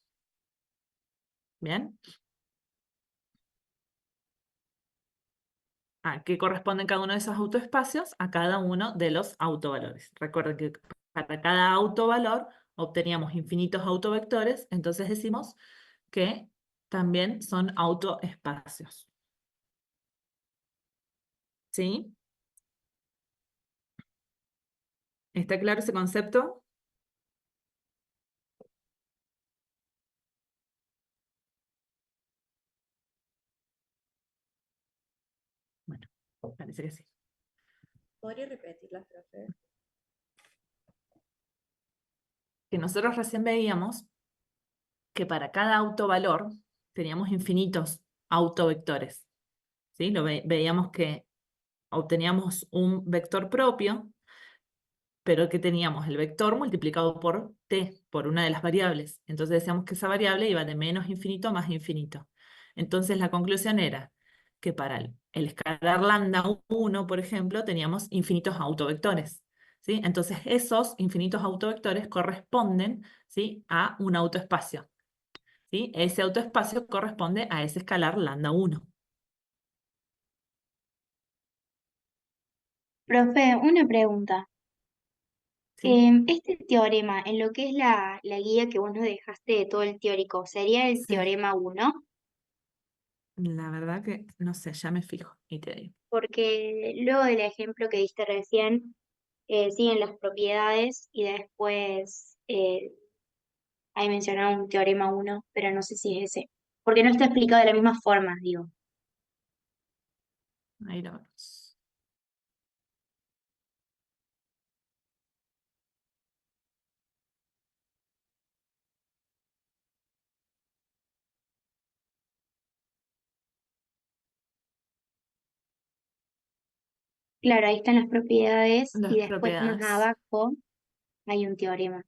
¿Bien? ¿A qué corresponden cada uno de esos autoespacios? A cada uno de los autovalores. Recuerden que para cada autovalor obteníamos infinitos autovectores, entonces decimos que también son autoespacios. ¿Sí? ¿Está claro ese concepto? Bueno, parece que sí. ¿Podría repetirlas, profe? Que nosotros recién veíamos que para cada autovalor teníamos infinitos autovectores. ¿Sí? Veíamos que obteníamos un vector propio, pero que teníamos el vector multiplicado por t, por una de las variables. Entonces decíamos que esa variable iba de menos infinito a más infinito. Entonces la conclusión era que para el escalar lambda 1, por ejemplo, teníamos infinitos autovectores. ¿Sí? Entonces esos infinitos autovectores corresponden, ¿sí?, a un autoespacio. ¿Sí? Ese autoespacio corresponde a ese escalar lambda 1. Profe, una pregunta. ¿Sí? Este teorema, en lo que es la guía que vos nos dejaste de todo el teórico, ¿sería el Sí. teorema 1? La verdad que no sé, ya me fijo y te digo. Porque luego del ejemplo que diste recién, siguen las propiedades y después ahí mencionaba un teorema 1, pero no sé si es ese. Porque no está explicado de la misma forma, digo. Ahí lo vemos. Claro, ahí están las propiedades y Las después más propiedades. abajo hay un teorema.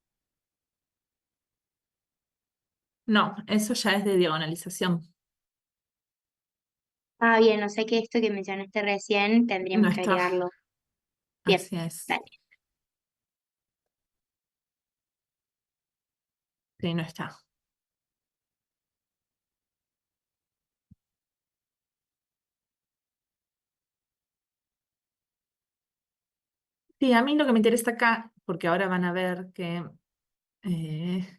No, eso ya es de diagonalización. Ah, bien, o sea que esto que mencionaste recién No tendríamos que está. agregarlo. Bien, Así es. dale. Sí, no está. Sí, a mí lo que me interesa acá, porque ahora van a ver que eh,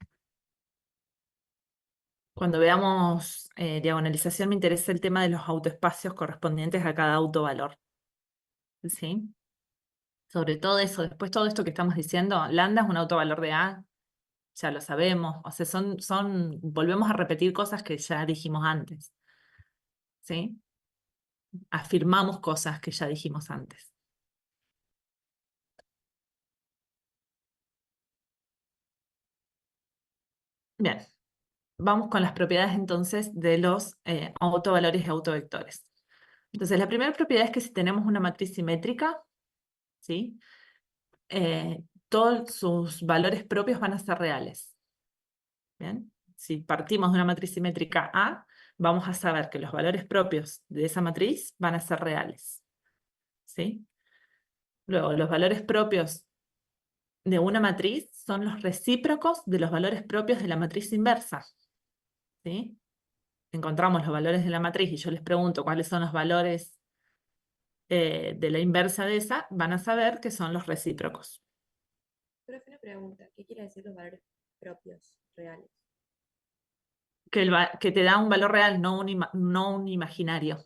cuando veamos diagonalización me interesa el tema de los autoespacios correspondientes a cada autovalor. ¿Sí? Sobre todo eso, después todo esto que estamos diciendo, lambda es un autovalor de A, ya lo sabemos, o sea, volvemos a repetir cosas que ya dijimos antes. ¿Sí? Afirmamos cosas que ya dijimos antes. Bien, vamos con las propiedades entonces de los autovalores y autovectores. Entonces, la primera propiedad es que si tenemos una matriz simétrica, ¿sí?, todos sus valores propios van a ser reales. Bien, si partimos de una matriz simétrica A, vamos a saber que los valores propios de esa matriz van a ser reales. ¿Sí? Luego, los valores propios de una matriz son los recíprocos de los valores propios de la matriz inversa. ¿Sí? Encontramos los valores de la matriz y yo les pregunto cuáles son los valores de la inversa de esa, van a saber que son los recíprocos. Profe, una pregunta. ¿Qué quiere decir los valores propios reales? Que te da un valor real, no un imaginario.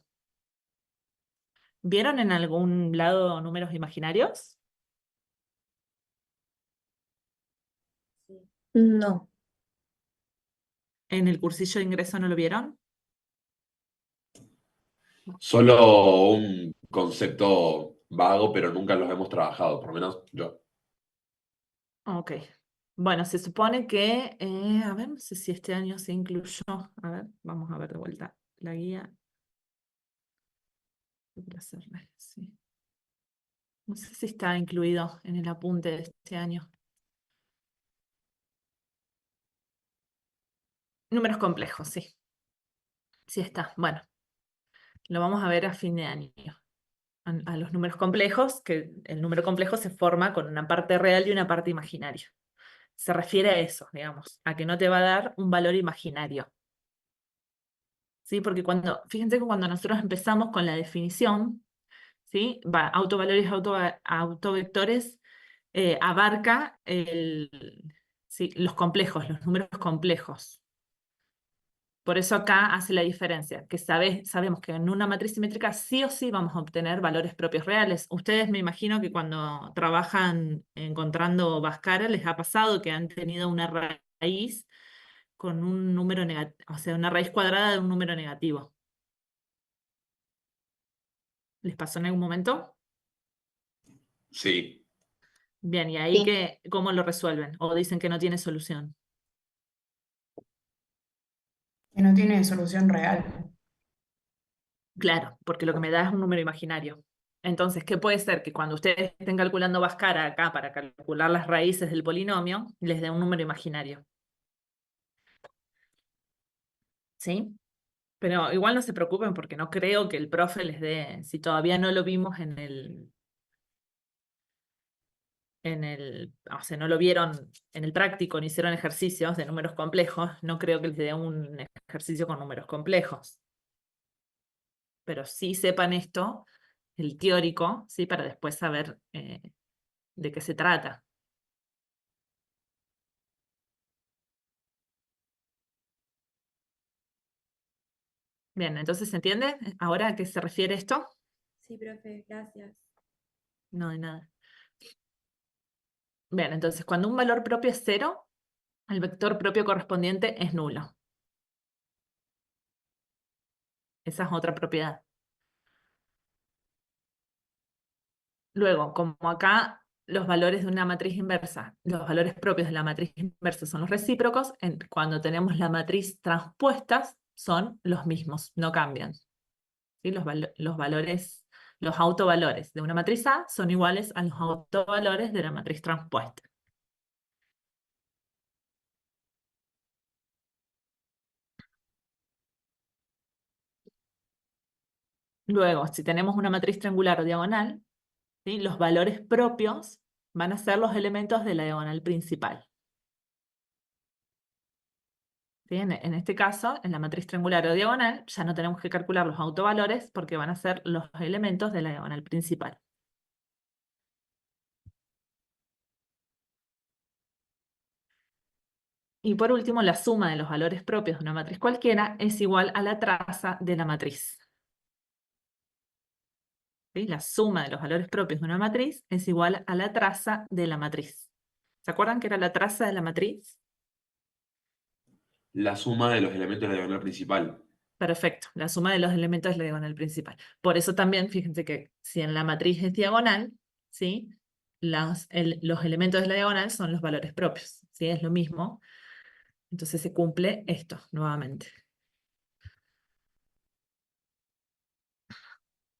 ¿Vieron en algún lado números imaginarios? Sí. No. ¿En el cursillo de ingreso no lo vieron? Solo un concepto vago, pero nunca los hemos trabajado, por lo menos yo. Ok. Bueno, se supone que, a ver, no sé si este año se incluyó. A ver, vamos a ver de vuelta la guía. Sí. No sé si está incluido en el apunte de este año. Números complejos, sí. Sí está. Bueno, lo vamos a ver a fin de año. A los números complejos, que el número complejo se forma con una parte real y una parte imaginaria. Se refiere a eso, digamos, a que no te va a dar un valor imaginario. ¿Sí? Porque fíjense que cuando nosotros empezamos con la definición, ¿sí?, autovalores, autovectores, abarca ¿sí?, los complejos, los números complejos. Por eso acá hace la diferencia, que sabemos que en una matriz simétrica sí o sí vamos a obtener valores propios reales. Ustedes me imagino que cuando trabajan encontrando Bhaskara les ha pasado que han tenido una raíz con un número negativo, o sea, una raíz cuadrada de un número negativo. ¿Les pasó en algún momento? Sí. Bien, ¿y ahí Sí. cómo lo resuelven? ¿O dicen que no tiene solución? Que no tiene solución real. Claro, porque lo que me da es un número imaginario. Entonces, ¿qué puede ser? Que cuando ustedes estén calculando Bhaskara acá para calcular las raíces del polinomio, les dé un número imaginario. ¿Sí? Pero igual no se preocupen porque no creo que el profe les dé, si todavía no lo vimos o sea, no lo vieron en el práctico, no hicieron ejercicios de números complejos, no creo que les dé un ejercicio con números complejos. Pero sí sepan esto, el teórico, ¿sí? Para después saber de qué se trata. Bien, entonces, ¿se entiende ahora a qué se refiere esto? Sí, profe, gracias. No, de nada. Bien, entonces, cuando un valor propio es 0, el vector propio correspondiente es nulo. Esa es otra propiedad. Luego, como acá los valores de una matriz inversa, los valores propios de la matriz inversa son los recíprocos, cuando tenemos la matriz transpuestas son los mismos, no cambian. ¿Sí? Los valores, los autovalores de una matriz A son iguales a los autovalores de la matriz transpuesta. Luego, si tenemos una matriz triangular o diagonal, ¿sí? Los valores propios van a ser los elementos de la diagonal principal. ¿Sí? En este caso, en la matriz triangular o diagonal, ya no tenemos que calcular los autovalores porque van a ser los elementos de la diagonal principal. Y por último, la suma de los valores propios de una matriz cualquiera es igual a la traza de la matriz. ¿Sí? La suma de los valores propios de una matriz es igual a la traza de la matriz. ¿Se acuerdan que era la traza de la matriz? La suma de los elementos de la diagonal principal. Perfecto, la suma de los elementos de la diagonal principal. Por eso también, fíjense que si en la matriz es diagonal, ¿sí? Los elementos de la diagonal son los valores propios, ¿sí? Es lo mismo. Entonces se cumple esto nuevamente.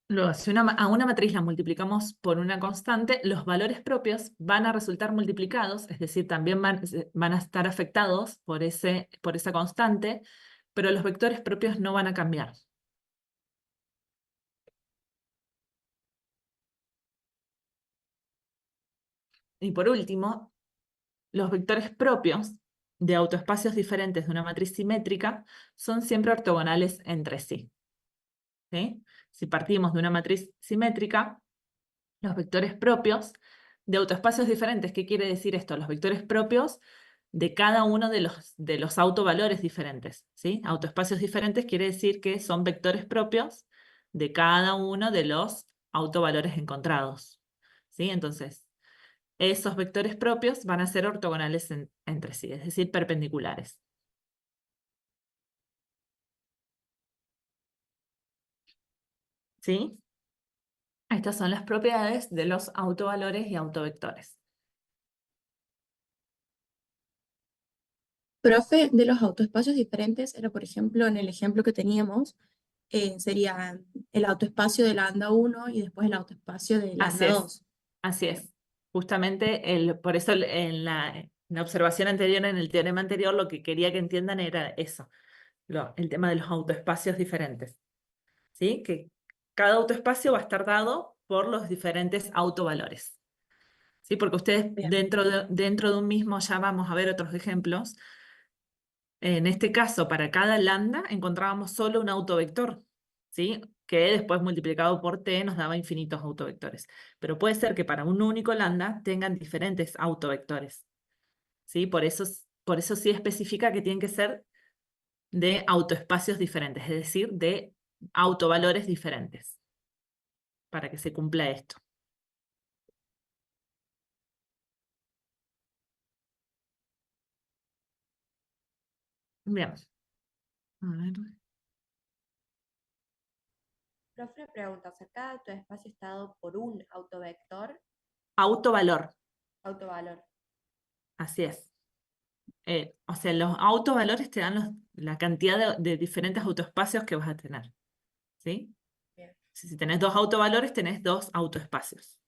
Luego, si a una matriz la multiplicamos por una constante, los valores propios van a resultar multiplicados, es decir, también van a estar afectados por esa constante, pero los vectores propios no van a cambiar. Y por último, los vectores propios de autoespacios diferentes de una matriz simétrica son siempre ortogonales entre sí. ¿Sí? Si partimos de una matriz simétrica, los vectores propios de autoespacios diferentes, ¿qué quiere decir esto? Los vectores propios de cada uno de los autovalores diferentes. ¿Sí? Autoespacios diferentes quiere decir que son vectores propios de cada uno de los autovalores encontrados. ¿Sí? Entonces, esos vectores propios van a ser ortogonales entre sí, es decir, perpendiculares. ¿Sí? Estas son las propiedades de los autovalores y autovectores. Profe, de los autoespacios diferentes, era por ejemplo, en el ejemplo que teníamos, sería el autoespacio de la anda 1 y después el autoespacio de la Así anda es, 2. así es. Justamente, por eso en la observación anterior, en el teorema anterior, lo que quería que entiendan era eso, el tema de los autoespacios diferentes. ¿Sí? Que cada autoespacio va a estar dado por los diferentes autovalores. ¿Sí? Porque ustedes Bien. dentro de un mismo, ya vamos a ver otros ejemplos. En este caso, para cada lambda encontrábamos solo un autovector, ¿sí? Que después multiplicado por t nos daba infinitos autovectores. Pero puede ser que para un único lambda tengan diferentes autovectores, ¿sí? Por eso sí especifica que tienen que ser de autoespacios diferentes, es decir, de autovalores diferentes, para que se cumpla esto. Bien. A ver. Profe, pregunta, o sea, cada autoespacio está dado por un autovector, Autovalor, autovalor. así es. O sea, los autovalores te dan la cantidad de diferentes autoespacios que vas a tener. ¿Sí? Bien, Si tenés dos autovalores, tenés dos autoespacios.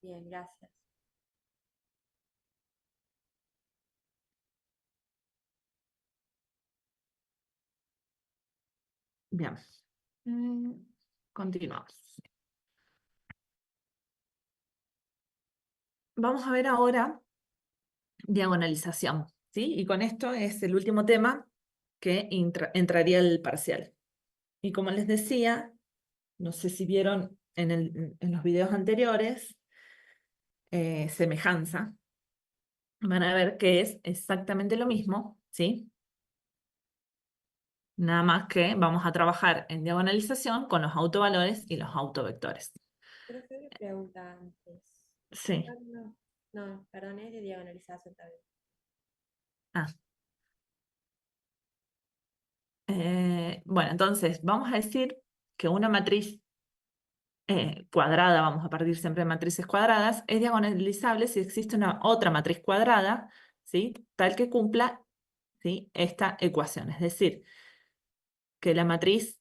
bien, gracias. Bien. Continuamos. Vamos a ver ahora diagonalización, ¿sí? Y con esto es el último tema que entraría el parcial. Y como les decía, no sé si vieron en los videos anteriores, semejanza, van a ver que es exactamente lo mismo, ¿sí? Nada más que vamos a trabajar en diagonalización con los autovalores y los autovectores. Profe, una pregunta antes. Sí. Ah, no, perdón, es de diagonalización también. Bueno, entonces vamos a decir que una matriz cuadrada, vamos a partir siempre de matrices cuadradas, es diagonalizable si existe una otra matriz cuadrada, ¿sí? Tal que cumpla, ¿sí?, esta ecuación. Es decir, que la matriz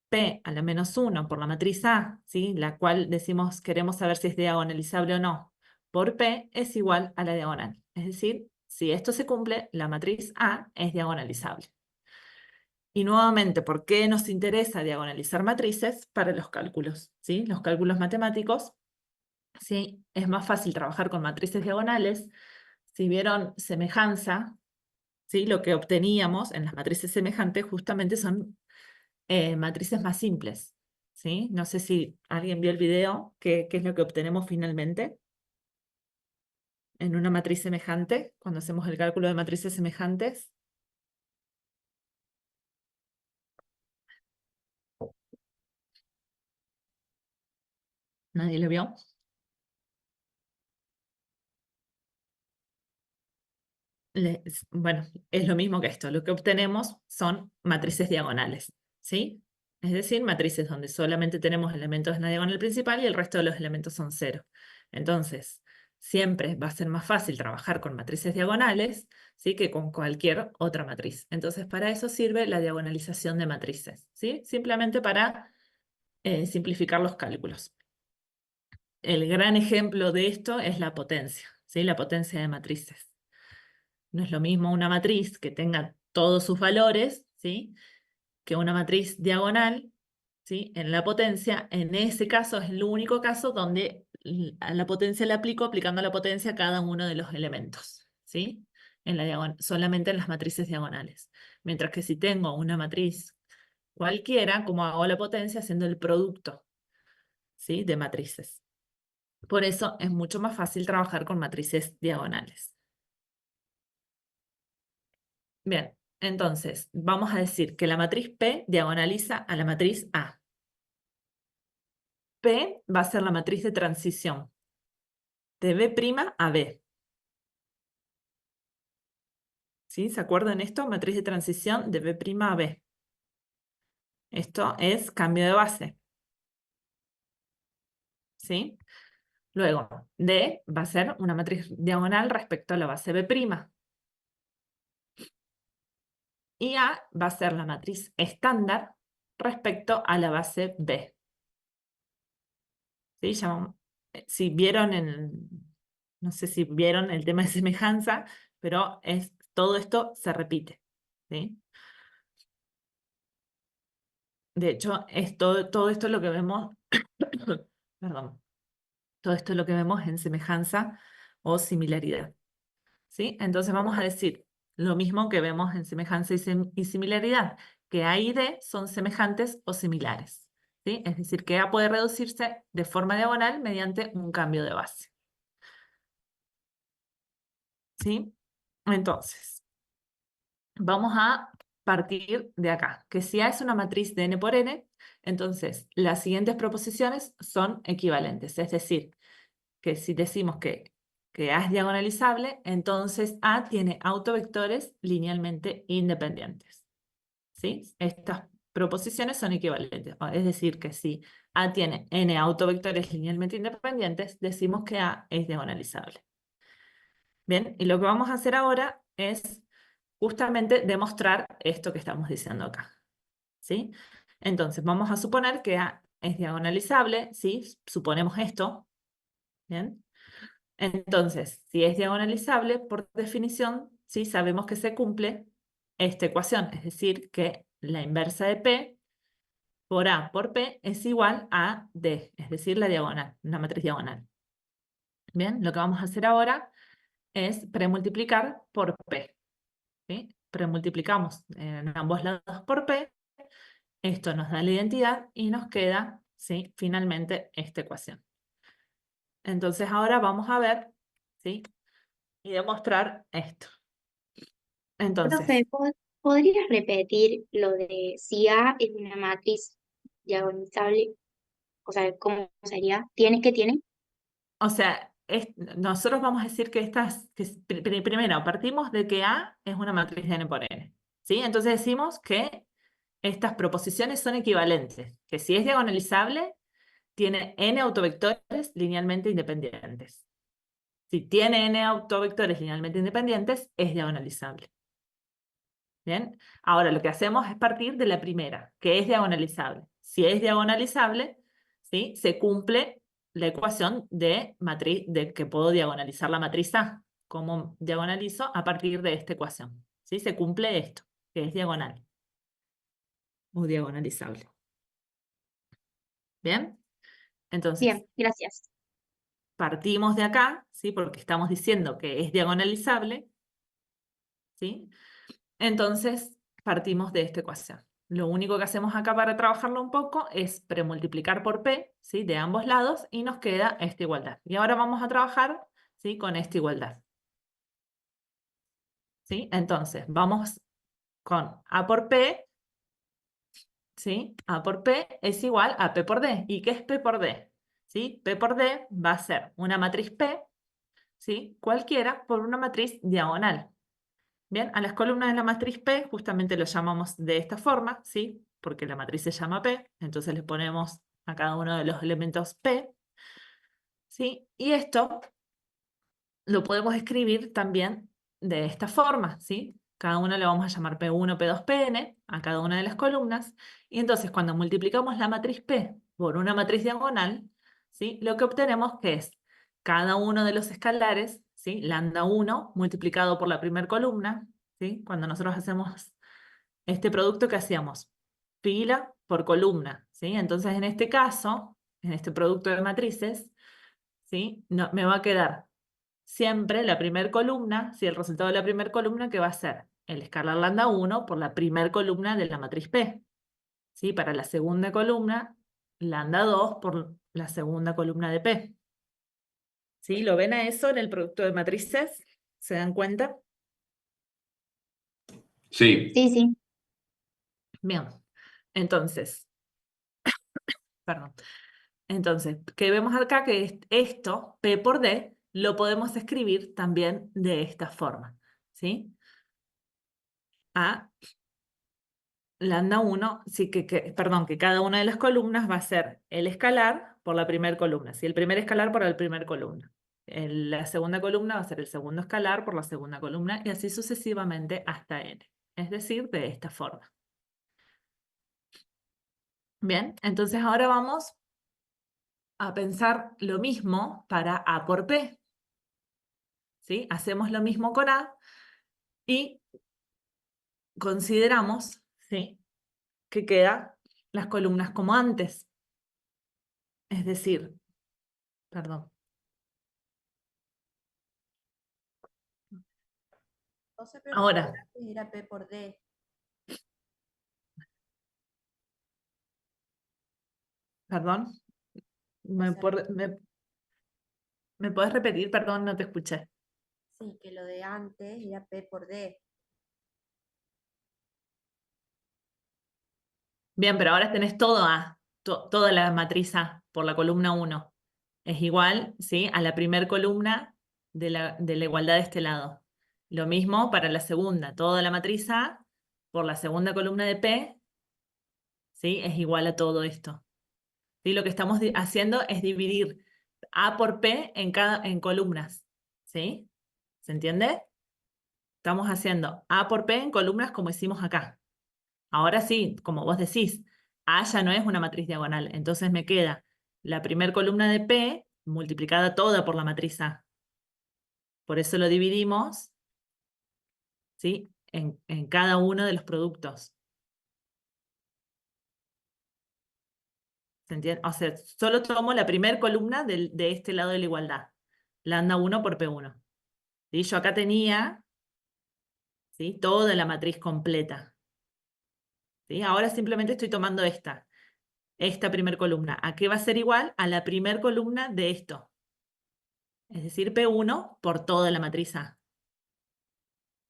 P a la menos 1 por la matriz A, ¿sí?, la cual decimos queremos saber si es diagonalizable o no, por P es igual a la diagonal. Es decir, si esto se cumple, la matriz A es diagonalizable. Y nuevamente, ¿por qué nos interesa diagonalizar matrices? Para los cálculos, ¿sí? Los cálculos matemáticos, ¿sí? Es más fácil trabajar con matrices diagonales. Si vieron semejanza, ¿sí?, lo que obteníamos en las matrices semejantes justamente son matrices más simples, ¿sí? No sé si alguien vio el video, ¿qué es lo que obtenemos finalmente en una matriz semejante, cuando hacemos el cálculo de matrices semejantes? ¿Nadie lo vio? Bueno, es lo mismo que esto. Lo que obtenemos son matrices diagonales, ¿sí? Es decir, matrices donde solamente tenemos elementos en la diagonal principal y el resto de los elementos son cero. Entonces, siempre va a ser más fácil trabajar con matrices diagonales, ¿sí?, que con cualquier otra matriz. Entonces, para eso sirve la diagonalización de matrices, ¿sí? Simplemente para simplificar los cálculos. El gran ejemplo de esto es la potencia, ¿sí? La potencia de matrices. No es lo mismo una matriz que tenga todos sus valores, ¿sí?, que una matriz diagonal, ¿sí?, en la potencia. En ese caso es el único caso donde a la potencia le aplico aplicando la potencia a cada uno de los elementos, ¿sí? Solamente en las matrices diagonales. Mientras que si tengo una matriz cualquiera, ¿cómo hago la potencia? Haciendo el producto, ¿sí?, de matrices. Por eso es mucho más fácil trabajar con matrices diagonales. Bien, entonces vamos a decir que la matriz P diagonaliza a la matriz A. P va a ser la matriz de transición de B' a B. ¿Sí? ¿Se acuerdan esto? Matriz de transición de B' a B. Esto es cambio de base. ¿Sí? Luego, D va a ser una matriz diagonal respecto a la base B'. Y A va a ser la matriz estándar respecto a la base B. ¿Sí? Si vieron no sé si vieron el tema de semejanza, pero todo esto se repite, ¿sí? De hecho, todo esto es lo que vemos, perdón, todo esto es lo que vemos en semejanza o similaridad, ¿sí? Entonces vamos a decir lo mismo que vemos en semejanza y similaridad, que A y D son semejantes o similares, ¿sí? Es decir, que A puede reducirse de forma diagonal mediante un cambio de base. ¿Sí? Entonces, vamos a partir de acá, que si A es una matriz de n por n, entonces las siguientes proposiciones son equivalentes. Es decir, que si decimos que A es diagonalizable, entonces A tiene autovectores linealmente independientes. ¿Sí? Estas proposiciones son equivalentes. Es decir, que si A tiene n autovectores linealmente independientes, decimos que A es diagonalizable. Bien, y lo que vamos a hacer ahora es justamente demostrar esto que estamos diciendo acá, ¿sí? Entonces, vamos a suponer que A es diagonalizable, ¿sí? Suponemos esto, ¿bien? Entonces, si es diagonalizable, por definición, ¿sí?, sabemos que se cumple esta ecuación, es decir, que la inversa de P por A por P es igual a D, es decir, la diagonal, una matriz diagonal. Bien, lo que vamos a hacer ahora es premultiplicar por P. ¿Sí? Premultiplicamos en ambos lados por P, esto nos da la identidad y nos queda, ¿sí?, finalmente esta ecuación. Entonces ahora vamos a ver, ¿sí?, y demostrar esto. Entonces, Profe, ¿podrías repetir lo de si A es una matriz diagonalizable? O sea, ¿cómo sería? ¿Qué tiene? o sea, nosotros vamos a decir que primero partimos de que A es una matriz de n por n, ¿sí? Entonces decimos que estas proposiciones son equivalentes, que si es diagonalizable, tiene n autovectores linealmente independientes. Si tiene n autovectores linealmente independientes, es diagonalizable. ¿Bien? Ahora lo que hacemos es partir de la primera, que es diagonalizable. Si es diagonalizable, ¿sí?, se cumple la ecuación de matriz, de que puedo diagonalizar la matriz A. ¿Cómo diagonalizo? A partir de esta ecuación. ¿Sí? Se cumple esto, que es diagonal o diagonalizable. ¿Bien? Entonces, Bien, gracias. partimos de acá, ¿sí?, porque estamos diciendo que es diagonalizable, ¿sí? Entonces, partimos de esta ecuación. Lo único que hacemos acá para trabajarlo un poco es premultiplicar por P, ¿sí?, de ambos lados, y nos queda esta igualdad. Y ahora vamos a trabajar, ¿sí?, con esta igualdad. ¿Sí? Entonces, vamos con A por P, ¿sí? A por P es igual a P por D. ¿Y qué es P por D? ¿Sí? P por D va a ser una matriz P, ¿sí?, cualquiera por una matriz diagonal. Bien, a las columnas de la matriz P justamente lo llamamos de esta forma, ¿sí?, porque la matriz se llama P, entonces le ponemos a cada uno de los elementos P, ¿sí? Y esto lo podemos escribir también de esta forma, ¿sí? Cada uno le vamos a llamar P1, P2, Pn a cada una de las columnas, y entonces cuando multiplicamos la matriz P por una matriz diagonal, ¿sí?, lo que obtenemos que es cada uno de los escalares, ¿sí?, lambda 1 multiplicado por la primera columna, ¿sí? Cuando nosotros hacemos este producto que hacíamos, fila por columna, ¿sí? Entonces en este caso, en este producto de matrices, ¿sí?, no, me va a quedar siempre la primera columna, ¿sí?, el resultado de la primera columna, que va a ser el escalar lambda 1 por la primera columna de la matriz P. ¿Sí? Para la segunda columna, lambda 2 por la segunda columna de P. ¿Sí? ¿Lo ven a eso en el producto de matrices? ¿Se dan cuenta? Sí. Sí, sí. Bien. Entonces, perdón. Entonces, que vemos acá que esto, P por D, lo podemos escribir también de esta forma, ¿sí? A lambda 1, sí, perdón, que cada una de las columnas va a ser el escalar por la primera columna, ¿sí? El primer escalar por la primera columna. La segunda columna va a ser el segundo escalar por la segunda columna y así sucesivamente hasta n. Es decir, de esta forma. Bien, entonces ahora vamos a pensar lo mismo para A por P. ¿Sí? Hacemos lo mismo con A y consideramos, ¿sí?, que quedan las columnas como antes. Es decir, perdón. 12, pero Ahora, antes era P por D. perdón. O sea, ¿Me puedes repetir? Perdón, no te escuché. sí, que lo de antes era P por D. Bien, pero ahora tenés todo A, toda la matriz A por la columna 1. Es igual, ¿sí?, a la primera columna de la igualdad de este lado. Lo mismo para la segunda, toda la matriz A por la segunda columna de P, ¿sí?, es igual a todo esto. ¿Sí? Lo que estamos haciendo es dividir A por P en columnas, ¿sí? ¿Se entiende? Estamos haciendo A por P en columnas como hicimos acá. Ahora sí, como vos decís, A ya no es una matriz diagonal, entonces me queda la primera columna de P multiplicada toda por la matriz A. Por eso lo dividimos, ¿sí?, en cada uno de los productos. ¿Se entiende? O sea, solo tomo la primera columna de este lado de la igualdad. Lambda 1 por P1. ¿Sí? Yo acá tenía, ¿sí?, toda la matriz completa. ¿Sí? Ahora simplemente estoy tomando esta primera columna. ¿A qué va a ser igual? A la primera columna de esto. Es decir, P1 por toda la matriz A.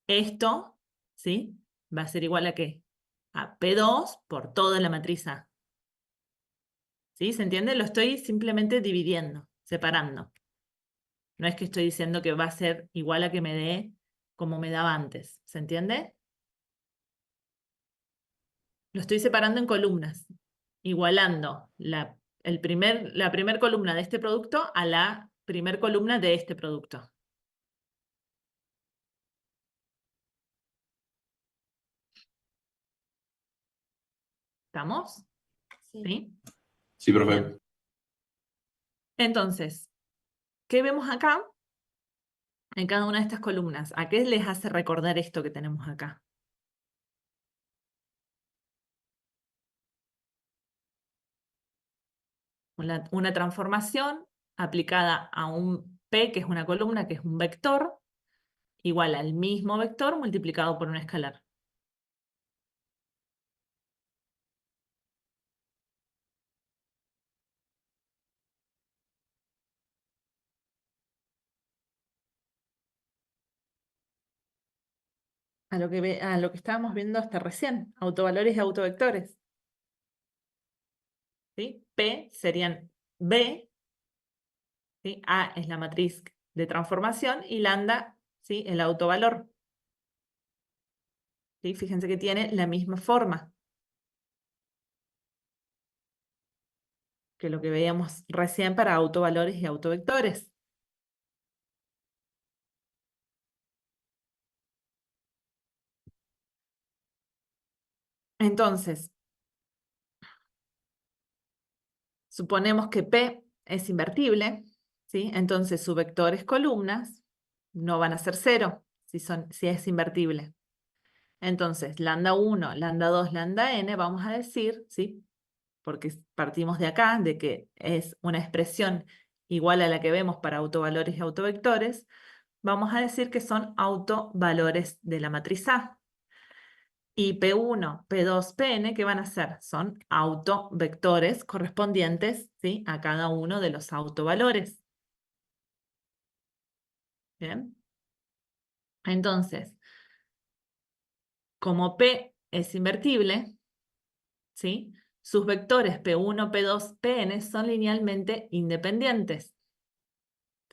Esto, ¿sí?, va a ser igual a ¿qué? A P2 por toda la matriz A. ¿Sí? ¿Se entiende? Lo estoy simplemente dividiendo, separando. No es que estoy diciendo que va a ser igual a que me dé como me daba antes. ¿Se entiende? Lo estoy separando en columnas, igualando la primera columna de este producto a la primera columna de este producto. ¿Estamos? Sí. ¿Sí? Sí, profe. Bien. Entonces, ¿qué vemos acá? En cada una de estas columnas. ¿A qué les hace recordar esto que tenemos acá? Una transformación aplicada a un P, que es una columna, que es un vector, igual al mismo vector multiplicado por un escalar. A lo que estábamos viendo hasta recién, autovalores y autovectores. ¿Sí? P serían B, ¿sí? A es la matriz de transformación y lambda, ¿sí?, el autovalor. ¿Sí? Fíjense que tiene la misma forma que lo que veíamos recién para autovalores y autovectores. Entonces, suponemos que P es invertible, ¿sí? Entonces sus vectores columnas no van a ser 0 si es invertible. Entonces, lambda 1, lambda 2, lambda n, vamos a decir, ¿sí?, porque partimos de acá, de que es una expresión igual a la que vemos para autovalores y autovectores, vamos a decir que son autovalores de la matriz A. Y P1, P2, Pn, ¿qué van a ser? Son autovectores correspondientes, ¿sí?, a cada uno de los autovalores. ¿Bien? Entonces, como P es invertible, ¿sí?, sus vectores P1, P2, Pn son linealmente independientes.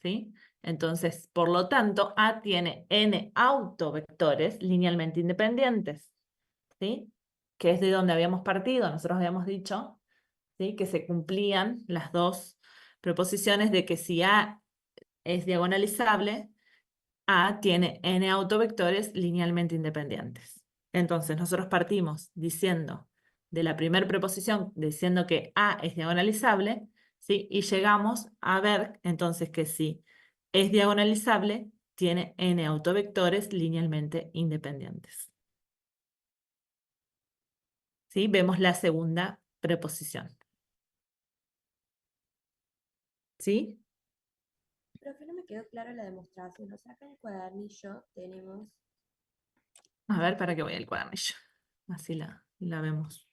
¿Sí? Entonces, por lo tanto, A tiene n autovectores linealmente independientes. ¿Sí? Que es de donde habíamos partido. Nosotros habíamos dicho, ¿sí?, que se cumplían las dos proposiciones de que si A es diagonalizable, A tiene n autovectores linealmente independientes. Entonces, nosotros partimos diciendo de la primera proposición, diciendo que A es diagonalizable, ¿sí?, y llegamos a ver entonces que si es diagonalizable, tiene n autovectores linealmente independientes. ¿Sí? Vemos la segunda preposición. ¿Sí? Profe, no me quedó clara la demostración. O sea, acá en el cuadernillo tenemos. A ver, ¿para qué voy al cuadernillo? Así la vemos.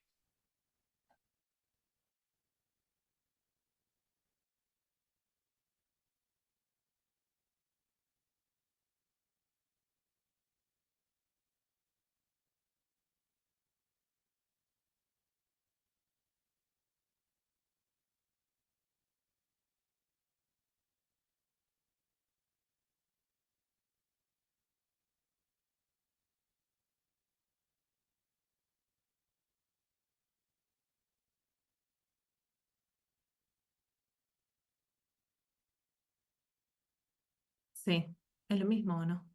Sí, es lo mismo, ¿o no?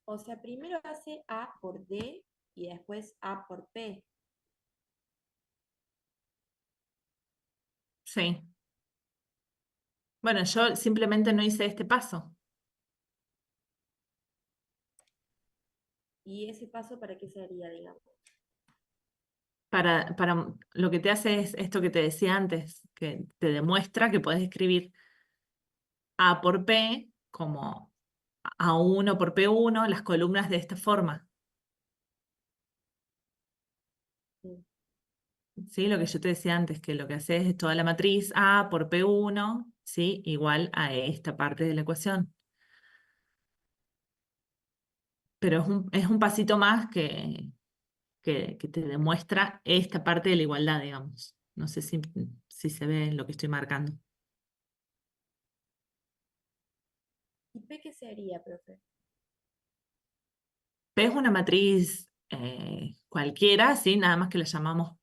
O sea, primero hace A por D y después A por P. Sí. Bueno, yo simplemente no hice este paso. ¿Y ese paso para qué sería, digamos? lo que te hace es esto que te decía antes, que te demuestra que puedes escribir A por P como A1 por P1, las columnas de esta forma. Sí. ¿Sí? Lo que yo te decía antes, que lo que haces es toda la matriz A por P1, ¿sí? Igual a esta parte de la ecuación. Pero es un pasito más que te demuestra esta parte de la igualdad, digamos. No sé si se ve lo que estoy marcando. ¿Y P qué sería, profe? P es una matriz cualquiera, ¿sí? Nada más que la llamamos,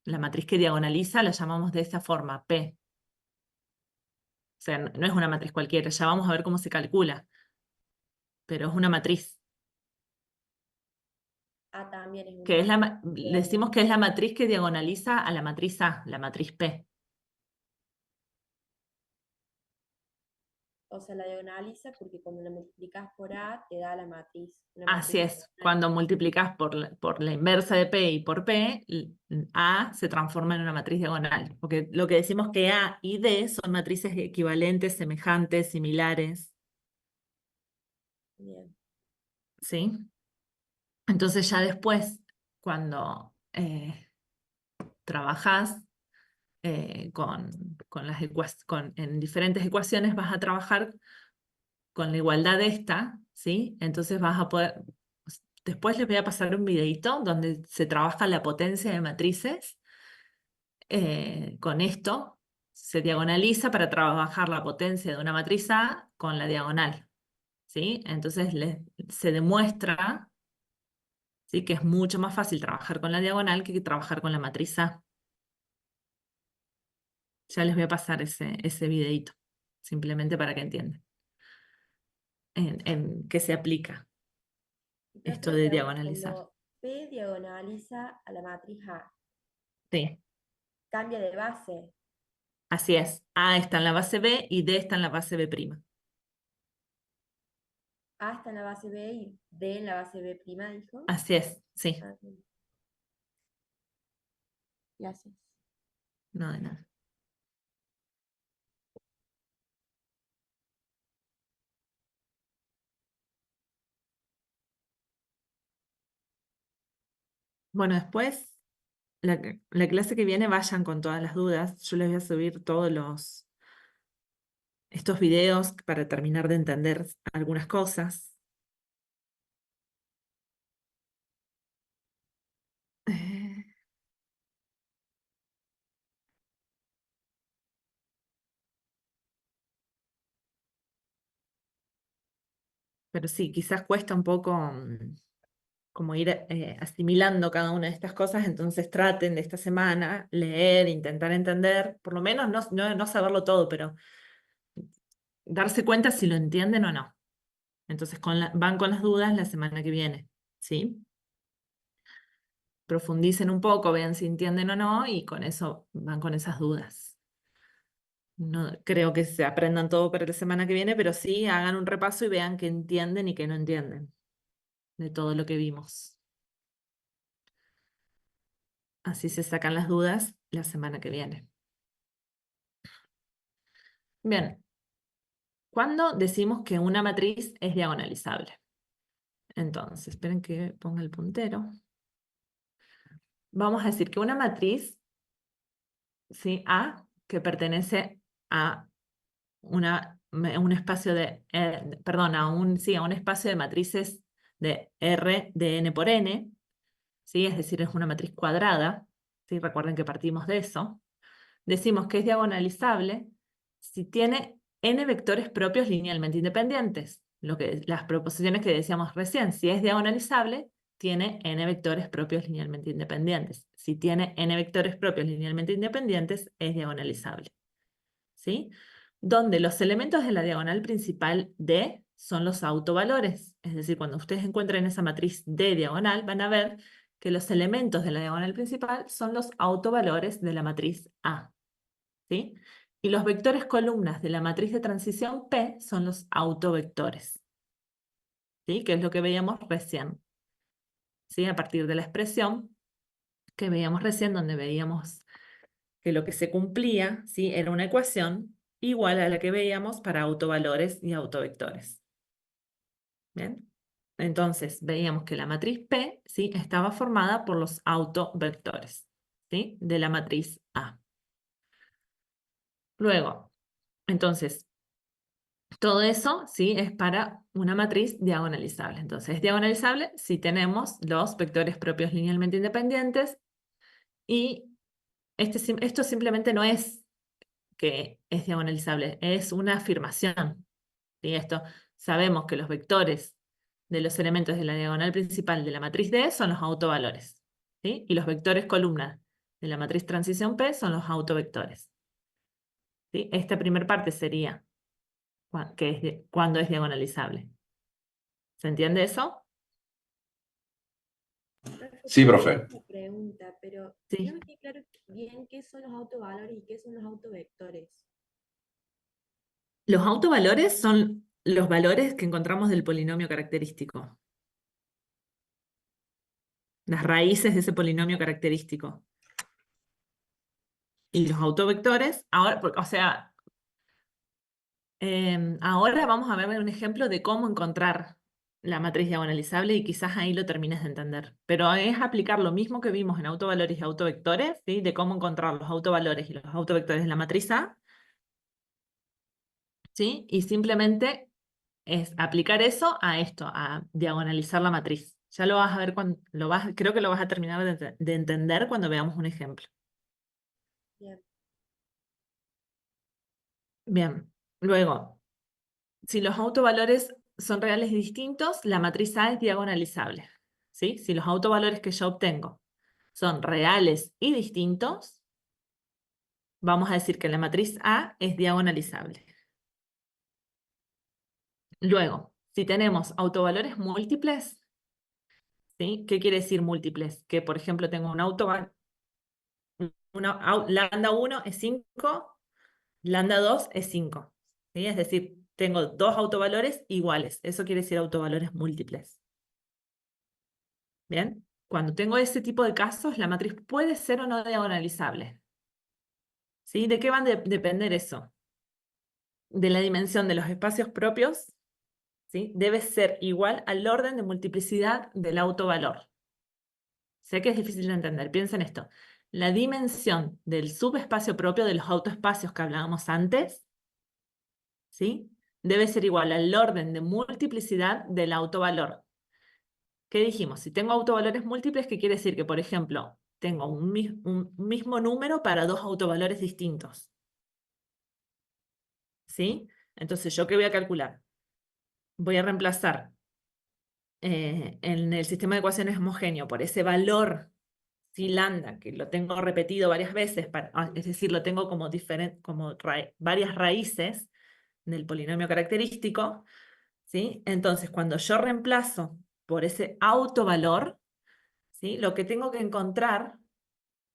la matriz que diagonaliza, la llamamos de esa forma, P. O sea, no es una matriz cualquiera, ya vamos a ver cómo se calcula, pero es una matriz. A también es Que es una. decimos que es la matriz que diagonaliza a la matriz A, la matriz P. O sea, la diagonaliza porque cuando la multiplicas por A te da la matriz. Una Así matriz es, diagonal. cuando multiplicas por la inversa de P y por P, A se transforma en una matriz diagonal, porque lo que decimos que A y D son matrices equivalentes, semejantes, similares, Bien. ¿sí? Entonces ya después, cuando trabajas en diferentes ecuaciones, vas a trabajar con la igualdad de esta, ¿sí? Entonces vas a poder. Después les voy a pasar un videito donde se trabaja la potencia de matrices. Con esto se diagonaliza para trabajar la potencia de una matriz A con la diagonal, ¿sí? Entonces se demuestra, ¿sí?, que es mucho más fácil trabajar con la diagonal que trabajar con la matriz A. Ya les voy a pasar ese videito, simplemente para que entiendan en qué se aplica Y profe, esto una de pregunta, diagonalizar. cuando P diagonaliza a la matriz A, Sí, cambia de base. así es. A está en la base B y D está en la base B'. A está en la base B y D en la base B', dijo. Así es, sí. Ah, bien. Gracias. No, de nada. Bueno, después, la clase que viene vayan con todas las dudas. Yo les voy a subir estos videos para terminar de entender algunas cosas. Eh, Pero sí, quizás cuesta un poco como ir asimilando cada una de estas cosas, entonces traten de esta semana leer, intentar entender, por lo menos no saberlo todo, pero darse cuenta si lo entienden o no. Entonces van con las dudas la semana que viene, ¿sí? Profundicen un poco, vean si entienden o no, y con eso van con esas dudas. No creo que se aprendan todo para la semana que viene, pero sí hagan un repaso y vean qué entienden y qué no entienden de todo lo que vimos. Así se sacan las dudas la semana que viene. Bien, ¿cuándo decimos que una matriz es diagonalizable? Entonces, esperen que ponga el puntero. Vamos a decir que una matriz, ¿sí?, A, que pertenece a un espacio a un espacio de matrices de R de n por n, ¿sí? Es decir, es una matriz cuadrada, ¿sí? Recuerden que partimos de eso. Decimos que es diagonalizable si tiene n vectores propios linealmente independientes. Las proposiciones que decíamos recién, si es diagonalizable, tiene n vectores propios linealmente independientes. Si tiene n vectores propios linealmente independientes, es diagonalizable, ¿sí? Donde los elementos de la diagonal principal D son los autovalores. Es decir, cuando ustedes encuentren esa matriz D diagonal, van a ver que los elementos de la diagonal principal son los autovalores de la matriz A, ¿sí? Y los vectores columnas de la matriz de transición P son los autovectores, ¿sí? Que es lo que veíamos recién, ¿sí? A partir de la expresión que veíamos recién, donde veíamos que lo que se cumplía, ¿sí? Era una ecuación igual a la que veíamos para autovalores y autovectores. ¿Bien? Entonces, veíamos que la matriz P, ¿sí? Estaba formada por los autovectores, ¿sí? De la matriz A. Luego, entonces, todo eso, ¿sí? Es para una matriz diagonalizable. Entonces, es diagonalizable si tenemos los vectores propios linealmente independientes y esto simplemente no es que es diagonalizable, es una afirmación. ¿Sí? Esto, sabemos que los vectores de los elementos de la diagonal principal de la matriz D son los autovalores, ¿sí? Y los vectores columna de la matriz transición P son los autovectores. ¿Sí? Esta primera parte sería cuando es diagonalizable. ¿Se entiende eso? Sí, profe. Una pregunta, pero Sí. no me queda claro bien qué son los autovalores y qué son los autovectores. Los autovalores son los valores que encontramos del polinomio característico. Las raíces de ese polinomio característico. Y los autovectores, ahora, o sea, ahora vamos a ver un ejemplo de cómo encontrar la matriz diagonalizable y quizás ahí lo termines de entender. Pero es aplicar lo mismo que vimos en autovalores y autovectores, ¿sí? De cómo encontrar los autovalores y los autovectores en la matriz A, ¿sí? Y simplemente es aplicar eso a esto, a diagonalizar la matriz. Ya lo vas a ver cuando creo que lo vas a terminar de entender cuando veamos un ejemplo. Bien. Bien, luego, si los autovalores son reales y distintos, la matriz A es diagonalizable. ¿Sí? Si los autovalores que yo obtengo son reales y distintos, vamos a decir que la matriz A es diagonalizable. Luego, si tenemos autovalores múltiples, ¿sí? ¿Qué quiere decir múltiples? Que, por ejemplo, tengo un autovalor, lambda 1 es 5, lambda 2 es 5. ¿Sí? Es decir, tengo dos autovalores iguales. Eso quiere decir autovalores múltiples. ¿Bien? Cuando tengo ese tipo de casos, la matriz puede ser o no diagonalizable. ¿Sí? ¿De qué van a depender eso? De la dimensión de los espacios propios, ¿sí? Debe ser igual al orden de multiplicidad del autovalor. Sé que es difícil de entender, piensa en esto. La dimensión del subespacio propio de los autoespacios que hablábamos antes, ¿sí? Debe ser igual al orden de multiplicidad del autovalor. ¿Qué dijimos? Si tengo autovalores múltiples, ¿qué quiere decir? Que, por ejemplo, tengo un mismo número para dos autovalores distintos. ¿Sí? Entonces, ¿yo qué voy a calcular? Voy a reemplazar en el sistema de ecuaciones homogéneo por ese valor phi lambda, que lo tengo repetido varias veces, es decir, lo tengo como, varias raíces del polinomio característico, ¿sí? Entonces, cuando yo reemplazo por ese autovalor, ¿sí? Lo que tengo que encontrar,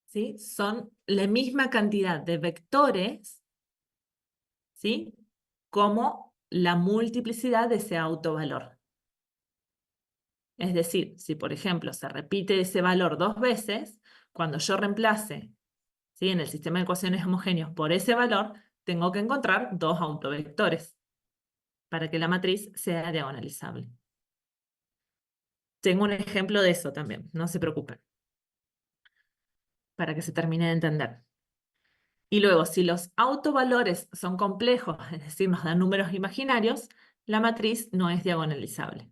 ¿sí? Son la misma cantidad de vectores, ¿sí? Como la multiplicidad de ese autovalor. Es decir, si por ejemplo se repite ese valor dos veces, cuando yo reemplace, ¿sí? En el sistema de ecuaciones homogéneos por ese valor, tengo que encontrar dos autovectores para que la matriz sea diagonalizable. Tengo un ejemplo de eso también, no se preocupen, para que se termine de entender. Y luego, si los autovalores son complejos, es decir, nos dan números imaginarios, la matriz no es diagonalizable.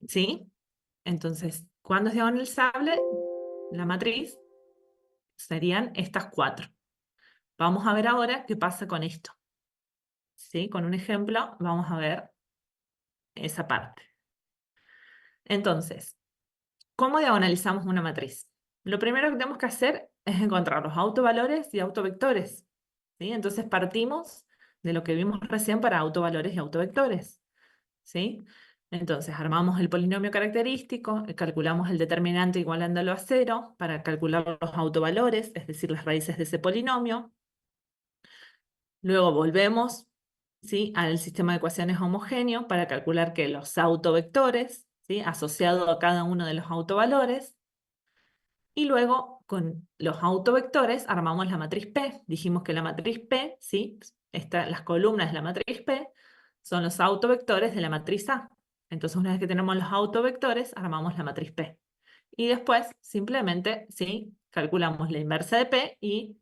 ¿Sí? Entonces, ¿cuándo es diagonalizable? La matriz serían estas cuatro. Vamos a ver ahora qué pasa con esto. ¿Sí? Con un ejemplo vamos a ver esa parte. Entonces, ¿cómo diagonalizamos una matriz? Lo primero que tenemos que hacer es encontrar los autovalores y autovectores. ¿Sí? Entonces partimos de lo que vimos recién para autovalores y autovectores. ¿Sí? Entonces armamos el polinomio característico, calculamos el determinante igualándolo a 0 para calcular los autovalores, es decir, las raíces de ese polinomio. Luego volvemos, ¿sí? Al sistema de ecuaciones homogéneo para calcular que los autovectores, ¿sí? Asociado a cada uno de los autovalores. Y luego, con los autovectores, armamos la matriz P. Dijimos que la matriz P, ¿sí? Las columnas de la matriz P son los autovectores de la matriz A. Entonces, una vez que tenemos los autovectores, armamos la matriz P. Y después, simplemente, ¿sí? Calculamos la inversa de P y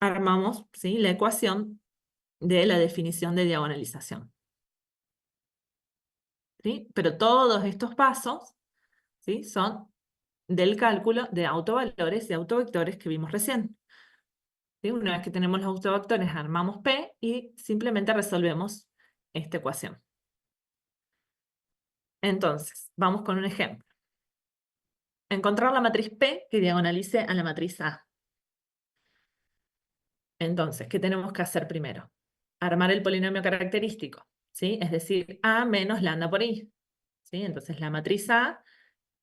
armamos, ¿sí? La ecuación de la definición de diagonalización. ¿Sí? Pero todos estos pasos, ¿sí? Son del cálculo de autovalores y autovectores que vimos recién. ¿Sí? Una vez que tenemos los autovectores, armamos P y simplemente resolvemos esta ecuación. Entonces, vamos con un ejemplo. Encontrar la matriz P que diagonalice a la matriz A. Entonces, ¿qué tenemos que hacer primero? Armar el polinomio característico, ¿sí? Es decir, A menos lambda por I. ¿Sí? Entonces, la matriz A,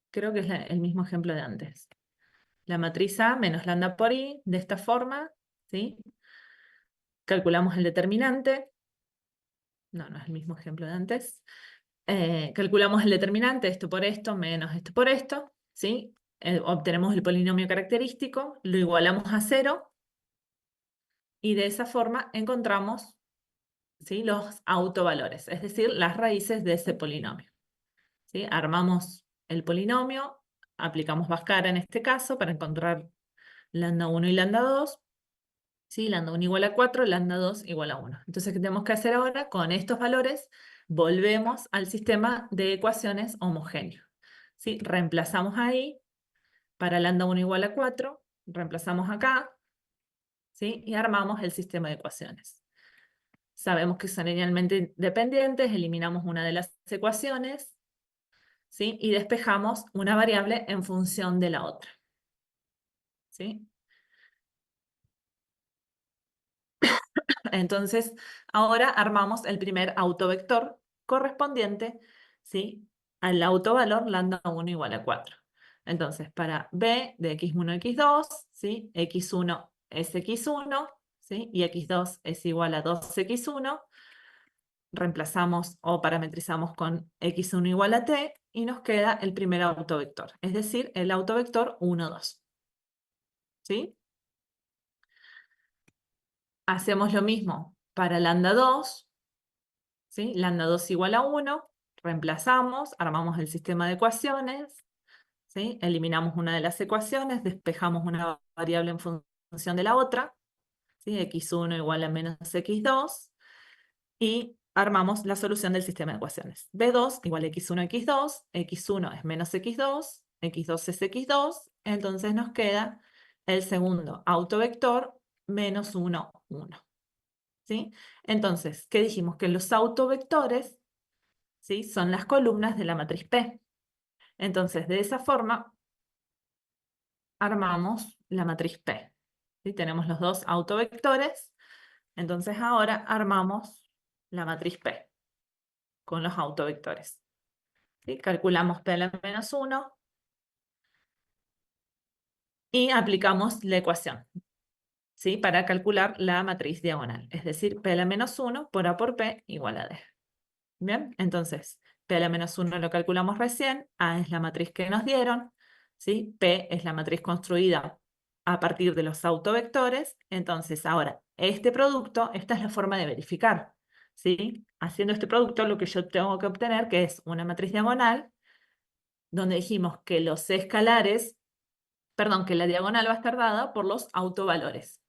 creo que es el mismo ejemplo de antes. La matriz A menos lambda por I, de esta forma, ¿sí? Calculamos el determinante. No, no es el mismo ejemplo de antes. Calculamos el determinante, esto por esto, menos esto por esto, ¿sí? Obtenemos el polinomio característico, lo igualamos a 0, y de esa forma encontramos, ¿sí? Los autovalores, es decir, las raíces de ese polinomio. ¿Sí? Armamos el polinomio, aplicamos Bhaskara en este caso para encontrar lambda 1 y lambda 2, ¿sí? Lambda 1 igual a 4, lambda 2 igual a 1. Entonces, ¿qué tenemos que hacer ahora? Con estos valores volvemos al sistema de ecuaciones homogéneo. ¿Sí? Reemplazamos ahí, para lambda 1 igual a 4, reemplazamos acá, ¿sí? Y armamos el sistema de ecuaciones. Sabemos que son linealmente dependientes, eliminamos una de las ecuaciones, ¿sí? Y despejamos una variable en función de la otra. ¿Sí? Entonces, ahora armamos el primer autovector correspondiente, ¿sí? Al autovalor lambda 1 igual a 4. Entonces, para b de x1, x2, ¿sí? x1 es x1, ¿sí? Y x2 es igual a 2x1, reemplazamos o parametrizamos con x1 igual a t y nos queda el primer autovector, es decir, el autovector 1, 2. ¿Sí? Hacemos lo mismo para lambda 2, ¿sí? Lambda 2 igual a 1, reemplazamos, armamos el sistema de ecuaciones, ¿sí? Eliminamos una de las ecuaciones, despejamos una variable en función de la otra, ¿sí? x1 igual a menos x2, y armamos la solución del sistema de ecuaciones. B2 igual a x1, x2, x1 es menos x2, x2 es x2, entonces nos queda el segundo autovector menos 1, 1. ¿Sí? Entonces, ¿qué dijimos? Que los autovectores, ¿sí? Son las columnas de la matriz P. Entonces, de esa forma, armamos la matriz P. ¿Sí? Tenemos los dos autovectores, entonces ahora armamos la matriz P con los autovectores. ¿Sí? Calculamos P a la menos 1 y aplicamos la ecuación, ¿sí? Para calcular la matriz diagonal, es decir, P a la menos 1 por A por P igual a D. Bien, entonces, P a la menos 1 lo calculamos recién, A es la matriz que nos dieron, ¿sí? P es la matriz construida a partir de los autovectores, entonces ahora, este producto, esta es la forma de verificar, ¿sí? Haciendo este producto lo que yo tengo que obtener, que es una matriz diagonal, donde dijimos que los escalares, perdón, que la diagonal va a estar dada por los autovalores,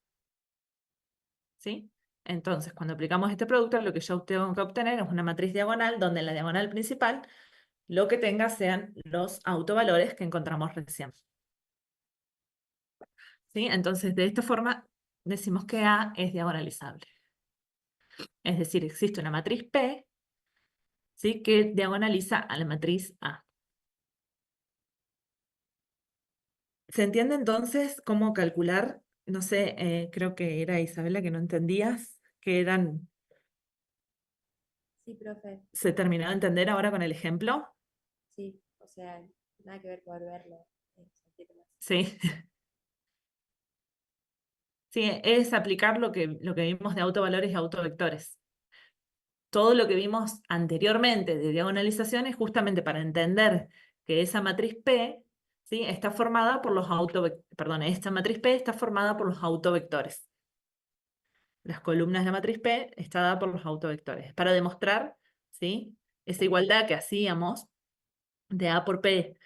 ¿sí? Entonces, cuando aplicamos este producto, lo que yo tengo que obtener es una matriz diagonal donde en la diagonal principal lo que tenga sean los autovalores que encontramos recién. ¿Sí? Entonces, de esta forma decimos que A es diagonalizable. Es decir, existe una matriz P, ¿sí? Que diagonaliza a la matriz A. ¿Se entiende entonces cómo calcular? No sé, creo que era Isabela que no entendías, que eran... Sí, profe, ¿Se terminó de entender ahora con el ejemplo? sí, o sea, nada que ver con verlo. Sentirlo. Sí. Sí, es aplicar lo que vimos de autovalores y autovectores. todo lo que vimos anteriormente de diagonalización es justamente para entender que esa matriz P, ¿sí? Está formada por los esta matriz P está formada por los autovectores. Las columnas de la matriz P está dada por los autovectores. Para demostrar, ¿sí? Esa igualdad que hacíamos de A por P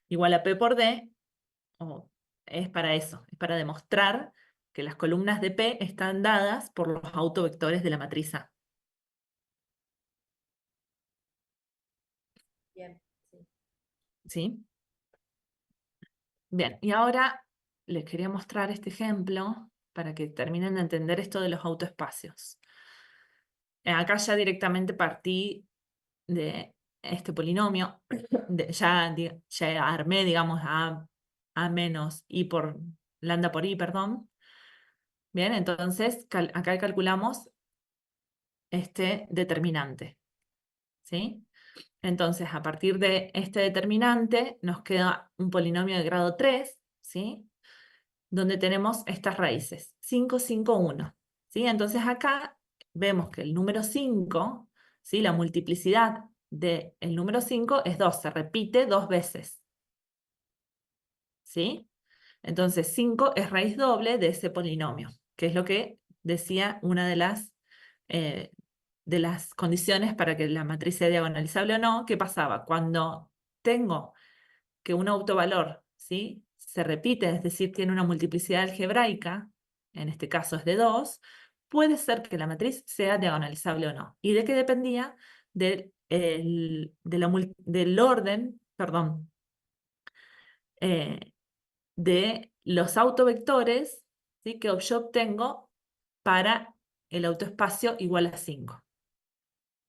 igual a P por D, es para eso, es para demostrar que las columnas de P están dadas por los autovectores de la matriz A. Bien, sí. ¿Sí? Bien, y ahora les quería mostrar este ejemplo para que terminen de entender esto de los autoespacios. Acá ya directamente partí de este polinomio, ya armé, digamos, A menos I por lambda por I, perdón. Bien, entonces acá calculamos este determinante, ¿sí? Entonces, a partir de este determinante, nos queda un polinomio de grado 3, ¿sí? Donde tenemos estas raíces, 5, 5, 1. ¿Sí? Entonces acá vemos que el número 5, ¿sí? La multiplicidad del número 5 es 2, se repite 2 veces. ¿Sí? Entonces 5 es raíz doble de ese polinomio, que es lo que decía una de las condiciones para que la matriz sea diagonalizable o no. ¿Qué pasaba? Cuando tengo que un autovalor, ¿sí? Se repite, es decir, tiene una multiplicidad algebraica, en este caso es de 2, puede ser que la matriz sea diagonalizable o no. ¿Y de qué dependía? Del orden, perdón, de los autovectores, ¿sí? Que yo obtengo para el autoespacio igual a 5.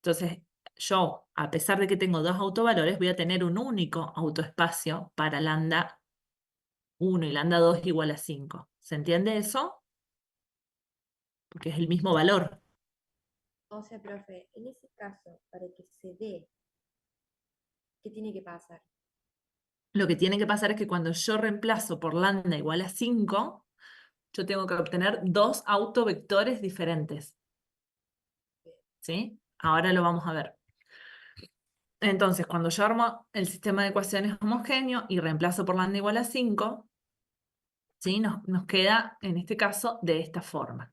Entonces, yo, a pesar de que tengo dos autovalores, voy a tener un único autoespacio para lambda 1 y lambda 2 igual a 5. ¿Se entiende eso? Porque es el mismo valor. O sea, profe, en ese caso, para que se dé, ¿qué tiene que pasar? Lo que tiene que pasar es que cuando yo reemplazo por lambda igual a 5, yo tengo que obtener dos autovectores diferentes. ¿Sí? Ahora lo vamos a ver. Entonces, cuando yo armo el sistema de ecuaciones homogéneo y reemplazo por lambda igual a 5, ¿sí? Nos queda, en este caso, de esta forma.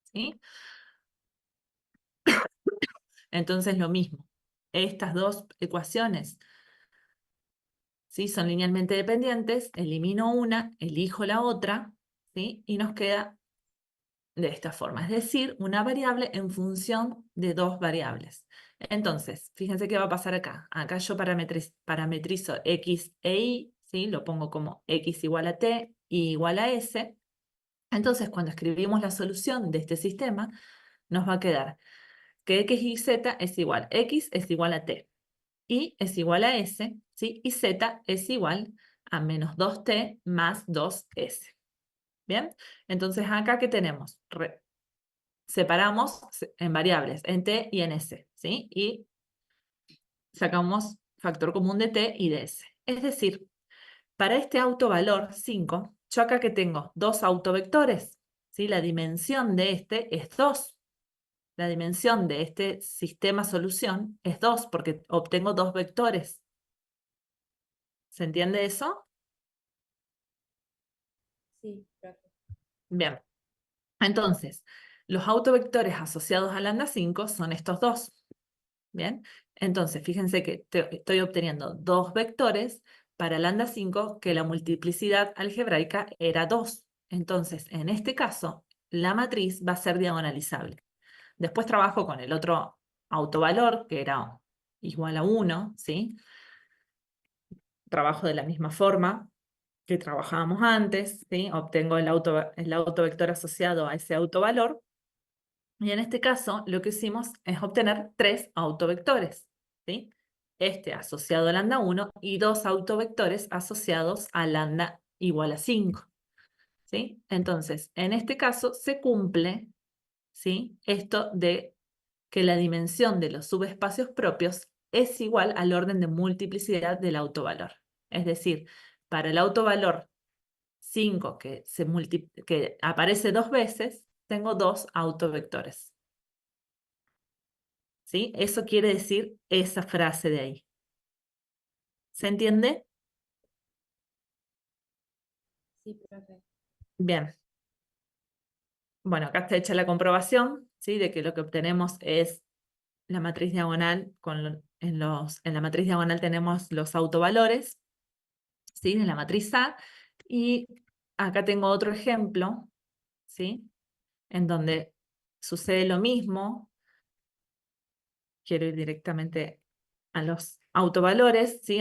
¿Sí? Entonces, lo mismo. Estas dos ecuaciones, ¿sí? Son linealmente dependientes, elimino una, elijo la otra, ¿sí? Y nos queda de esta forma, es decir, una variable en función de dos variables. Entonces, fíjense qué va a pasar acá. Acá yo parametrizo x e y, ¿sí? Lo pongo como x igual a t, y igual a s. Entonces, cuando escribimos la solución de este sistema, nos va a quedar que x y z es igual, x es igual a t, y es igual a s, ¿sí? Y z es igual a menos 2t más 2s. ¿Bien? Entonces, acá, ¿qué tenemos? Separamos en variables, en t y en s, ¿sí? Y sacamos factor común de t y de s. Es decir, para este autovalor 5, yo acá que tengo dos autovectores, ¿sí? La dimensión de este es 2. La dimensión de este sistema solución es 2 porque obtengo dos vectores. ¿Se entiende eso? Sí, profe. Bien. Entonces, los autovectores asociados a lambda 5 son estos dos. Bien. Entonces, fíjense que estoy obteniendo dos vectores para lambda 5 que la multiplicidad algebraica era 2. Entonces, en este caso, la matriz va a ser diagonalizable. Después trabajo con el otro autovalor, que era igual a 1, ¿sí? Trabajo de la misma forma que trabajábamos antes, ¿sí? Obtengo el autovector asociado a ese autovalor. Y en este caso, lo que hicimos es obtener tres autovectores, ¿sí? Este asociado a lambda 1 y dos autovectores asociados a lambda igual a 5, ¿sí? Entonces, en este caso se cumple, ¿sí? Esto de que la dimensión de los subespacios propios es igual al orden de multiplicidad del autovalor. Es decir, para el autovalor 5 que aparece dos veces, tengo dos autovectores. ¿Sí? Eso quiere decir esa frase de ahí. ¿Se entiende? Sí, profe. Bien. Bueno, acá está hecha la comprobación, ¿sí? De que lo que obtenemos es la matriz diagonal. En la matriz diagonal tenemos los autovalores, ¿sí? De la matriz A. Y acá tengo otro ejemplo, ¿sí? En donde sucede lo mismo. Quiero ir directamente a los autovalores, ¿sí?